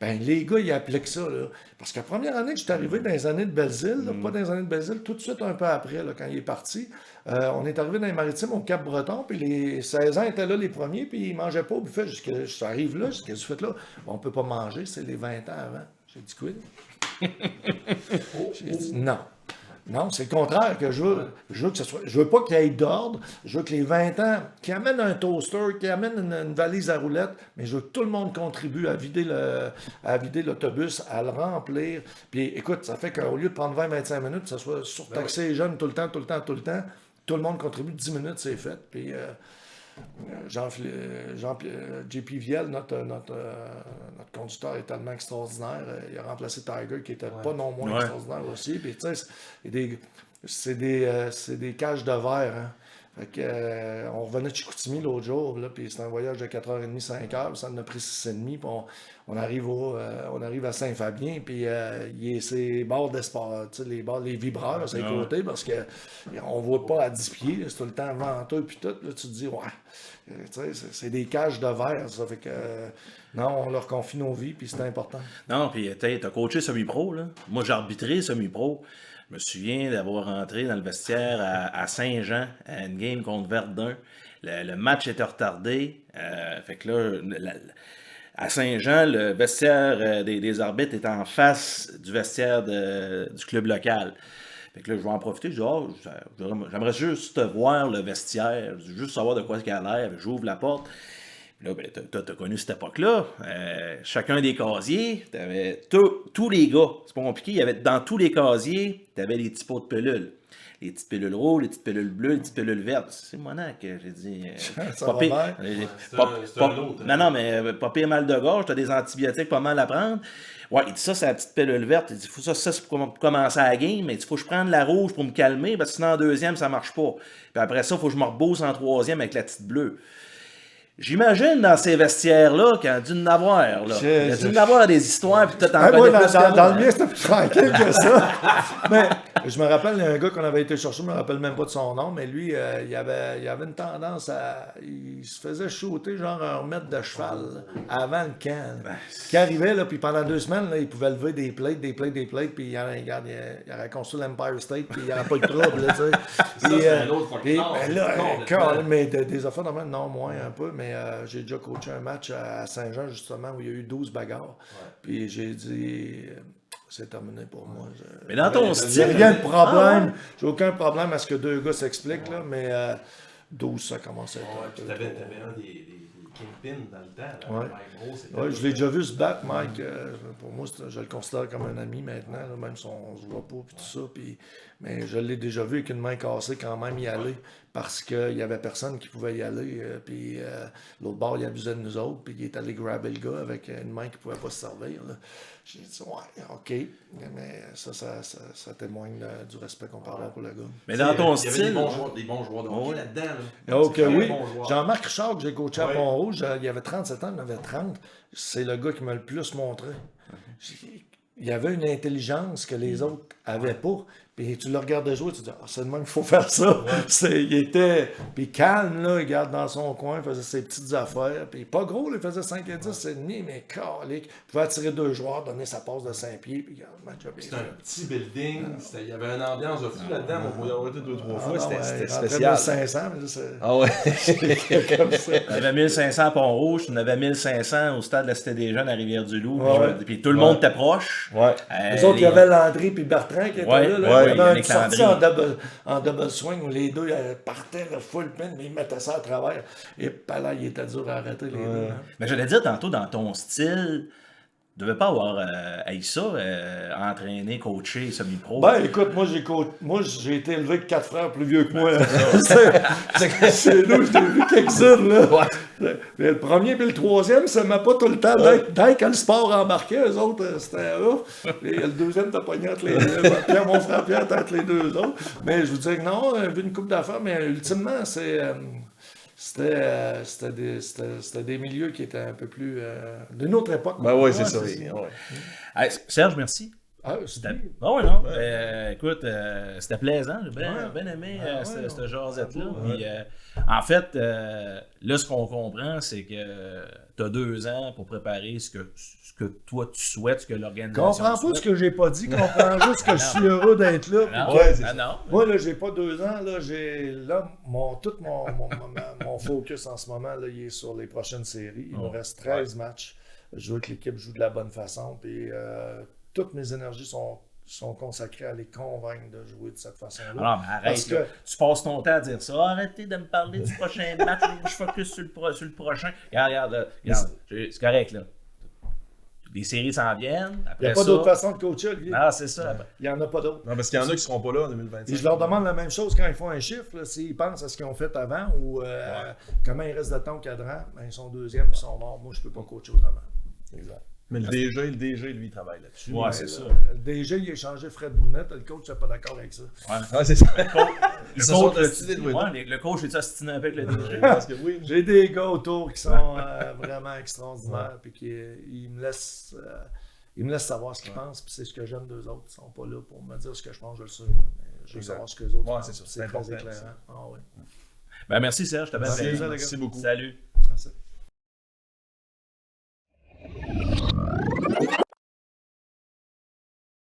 Ben, les gars, ils appliquent ça, là. Parce que la première année que je suis arrivé dans les années de Belle-Île, là, pas dans les années de Belle-Île, tout de suite un peu après, là, quand il est parti, on est arrivé dans les Maritimes au Cap-Breton, puis les 16 ans étaient là les premiers, puis ils mangeaient pas au buffet. Ça arrive là, qu'est-ce que vous faites là? Bon, on peut pas manger, c'est les 20 ans avant. J'ai dit quoi? J'ai dit non. Non, c'est le contraire que je veux. Je veux que ce soit. Je veux pas qu'il y ait d'ordre. Je veux que les 20 ans, qui amènent un toaster, qui amènent une valise à roulettes, mais je veux que tout le monde contribue à vider l'autobus, à le remplir. Puis écoute, ça fait qu'au lieu de prendre 20-25 minutes, ça soit surtaxé les jeunes tout le temps, tout le monde contribue 10 minutes, c'est fait. Puis JP Viel, notre conducteur, est tellement extraordinaire. Il a remplacé Tiger, qui était pas non moins extraordinaire aussi. Puis, tu sais, c'est des cages de verre. Hein. Fait que, on revenait de Chicoutimi l'autre jour, là, puis c'était un voyage de 4h30, 5h, ça en a pris 6h30, puis on arrive à Saint-Fabien, puis il y a ces barres d'espace, les vibreurs à ses côtés, parce que on voit pas à 10 pieds, là, c'est tout le temps venteux, puis tout, là, tu te dis, c'est des cages de verre, ça fait que, non, on leur confie nos vies, puis c'est important. Non, puis t'as coaché semi-pro, là. Moi, j'ai arbitré semi-pro. Je me souviens d'avoir rentré dans le vestiaire à Saint-Jean, à une game contre Verdun. Le match était retardé. Fait que là, à Saint-Jean, le vestiaire des arbitres est en face du vestiaire du club local. Fait que là, je vais en profiter. Je dis, j'aimerais juste voir le vestiaire, juste savoir de quoi il a l'air. J'ouvre la porte. Là, ben, t'as connu cette époque-là. Chacun des casiers, t'avais tous les gars. C'est pas compliqué. Il y avait, dans tous les casiers, t'avais les petits pots de pilules. Les petites pilules rouges, les petites pilules bleues, les petites pilules vertes. C'est monac, j'ai dit. Non, mais pas pire mal de gorge, t'as des antibiotiques pas mal à prendre. Ouais, il dit ça, c'est la petite pilule verte. Il dit, faut ça c'est pour commencer à la game, mais il dit, faut que je prenne la rouge pour me calmer, parce que sinon en deuxième, ça marche pas. Puis après ça, il faut que je me rebousse en troisième avec la petite bleue. J'imagine dans ces vestiaires-là qu'il y a dû en avoir. Là. Il y a dû en avoir des histoires, puis peut-être en connais plus dans le mien, c'était plus tranquille que ça. Mais je me rappelle, il y a un gars qu'on avait été chercher, je me rappelle même pas de son nom, mais lui, il avait une tendance à... Il se faisait shooter genre un remède de cheval là, avant le camp. Qui arrivait, là, puis pendant 2 semaines, là, il pouvait lever des plates, puis il aurait construit l'Empire State, puis il n'y aurait pas de trouble. Là, c'est un autre folklore. Mais des affaires de même, non, moins un peu, mais j'ai déjà coaché un match à Saint-Jean, justement, où il y a eu 12 bagarres. Puis j'ai dit, c'est terminé pour moi. Mais dans ton style... J'ai rien de problème. J'ai aucun problème à ce que 2 gars s'expliquent, là, mais 12, ça commence à être un peu. T'avais un des kingpins dans le temps. Là, Mike, je l'ai déjà vu se battre, Mike. Pour moi, je le considère comme un ami maintenant, là, même si on se voit pas, puis tout ça. Mais je l'ai déjà vu avec une main cassée quand même y aller, parce qu'il y avait personne qui pouvait y aller. Puis l'autre bord, il abusait de nous autres, puis il est allé grabber le gars avec une main qui pouvait pas se servir. Là. J'ai dit, ouais, OK. Mais ça témoigne du respect qu'on peut avoir pour le gars. Mais dans ton style... Il y avait des bons joueurs de hockey là-dedans. Là. OK, oui. Jean-Marc Richard, que j'ai coaché à Pont-Rouge, il avait 37 ans, il en avait 30. C'est le gars qui m'a le plus montré. Il y avait une intelligence que les autres n'avaient pas. Puis tu le regardais jouer, tu te dis, c'est de même qu'il faut faire ça. Il était puis calme, là, il garde dans son coin, il faisait ses petites affaires. Puis pas gros, là, il faisait 5 et 10, et demi, mais calique. Il pouvait attirer 2 joueurs, donner sa passe de 5 pieds, puis regarde, match up. C'était un petit building, il y avait une ambiance de fou là-dedans, on pouvait avoir été 2-3 fois, c'était spécial. 1500, mais c'est... Ah ouais. comme ça. On avait 1500 à Pont-Rouge, on avait 1500 au stade de la Cité des Jeunes à Rivière-du-Loup. Puis tout le monde t'approche. Les autres, il y avait Landry puis Bertrand qui étaient là. Il y avait une sortie en double swing où les deux partaient là, full pin, mais ils mettaient ça à travers. Et là, il était dur à arrêter les deux. Hein. Mais j'allais dire tantôt, dans ton style, tu ne devais pas avoir haï ça, entraîner, coacher, semi-pro. Ben écoute, moi j'ai été élevé avec 4 frères plus vieux que moi. C'est là où je t'ai vu quelques-unes. Là. Mais le premier et le troisième, ça m'a pas tout le temps. Dès que le sport embarquait, eux autres, c'était ouf. Et le deuxième, t'as pogné entre les deux. Pierre, mon frère Pierre, t'as entre les deux autres. Mais je vous dis que non, j'ai vu une couple d'affaires, mais ultimement, c'était des milieux qui étaient un peu plus d'une autre époque. Ben oui, c'est ça. Serge, merci. Ah, c'est C'était... bien. Ah ouais, non. Écoute, c'était plaisant. J'ai bien aimé cette jasette-là. Puis, en fait, là, ce qu'on comprend, c'est que tu as 2 ans pour préparer ce que toi tu souhaites, ce que l'organisation Comprends souhaite. pas ce que j'ai pas dit, comprends juste que je suis heureux d'être là. puis Non, que- non. Moi, là, j'ai pas 2 ans. Là, tout mon focus en ce moment, là, il est sur les prochaines séries. Il me reste 13 matchs. Je veux que l'équipe joue de la bonne façon. Puis toutes mes énergies sont consacrées à les convaincre de jouer de cette façon-là. Non, mais arrête. Parce que- là. Tu passes ton temps à dire ça. Arrêtez de me parler du prochain match. Je focus sur le prochain. Regarde, c'est correct, là. Les séries s'en viennent. Il n'y Après a pas ça... d'autre façon de coacher, Olivier. Ah, c'est ça. Il n'y en a pas d'autre. Non, parce qu'il y en a qui seront pas là en 2025. Et je leur demande la même chose quand ils font un chiffre, là, s'ils pensent à ce qu'ils ont fait avant ou comment il reste de temps au cadran. Ben, ils sont deuxième, ils sont morts. Moi, je ne peux pas coacher autrement. Exact. Mais le DG, lui, il travaille là-dessus. Ouais, c'est ça. Le DG, il a échangé Fred Brunette. Le coach n'est pas d'accord avec ça. Ouais, c'est ça. Le Ils se sont coach, ostinés de jouer. le coach est ostiné avec le DG. Parce que oui. J'ai des gars autour qui sont vraiment extraordinaires puis qui ils me laissent savoir ce qu'ils pensent. Puis c'est ce que j'aime d'eux autres. Ils sont pas là pour me dire ce que je pense, je le sais. Mais je veux Exact. savoir ce que les autres Ouais, pensent. c'est ça. C'est C'est très important, éclairant. ça. Ah, ouais. Ben, merci Serge, je te Merci, remercie. les gars. Merci beaucoup. Salut. Merci.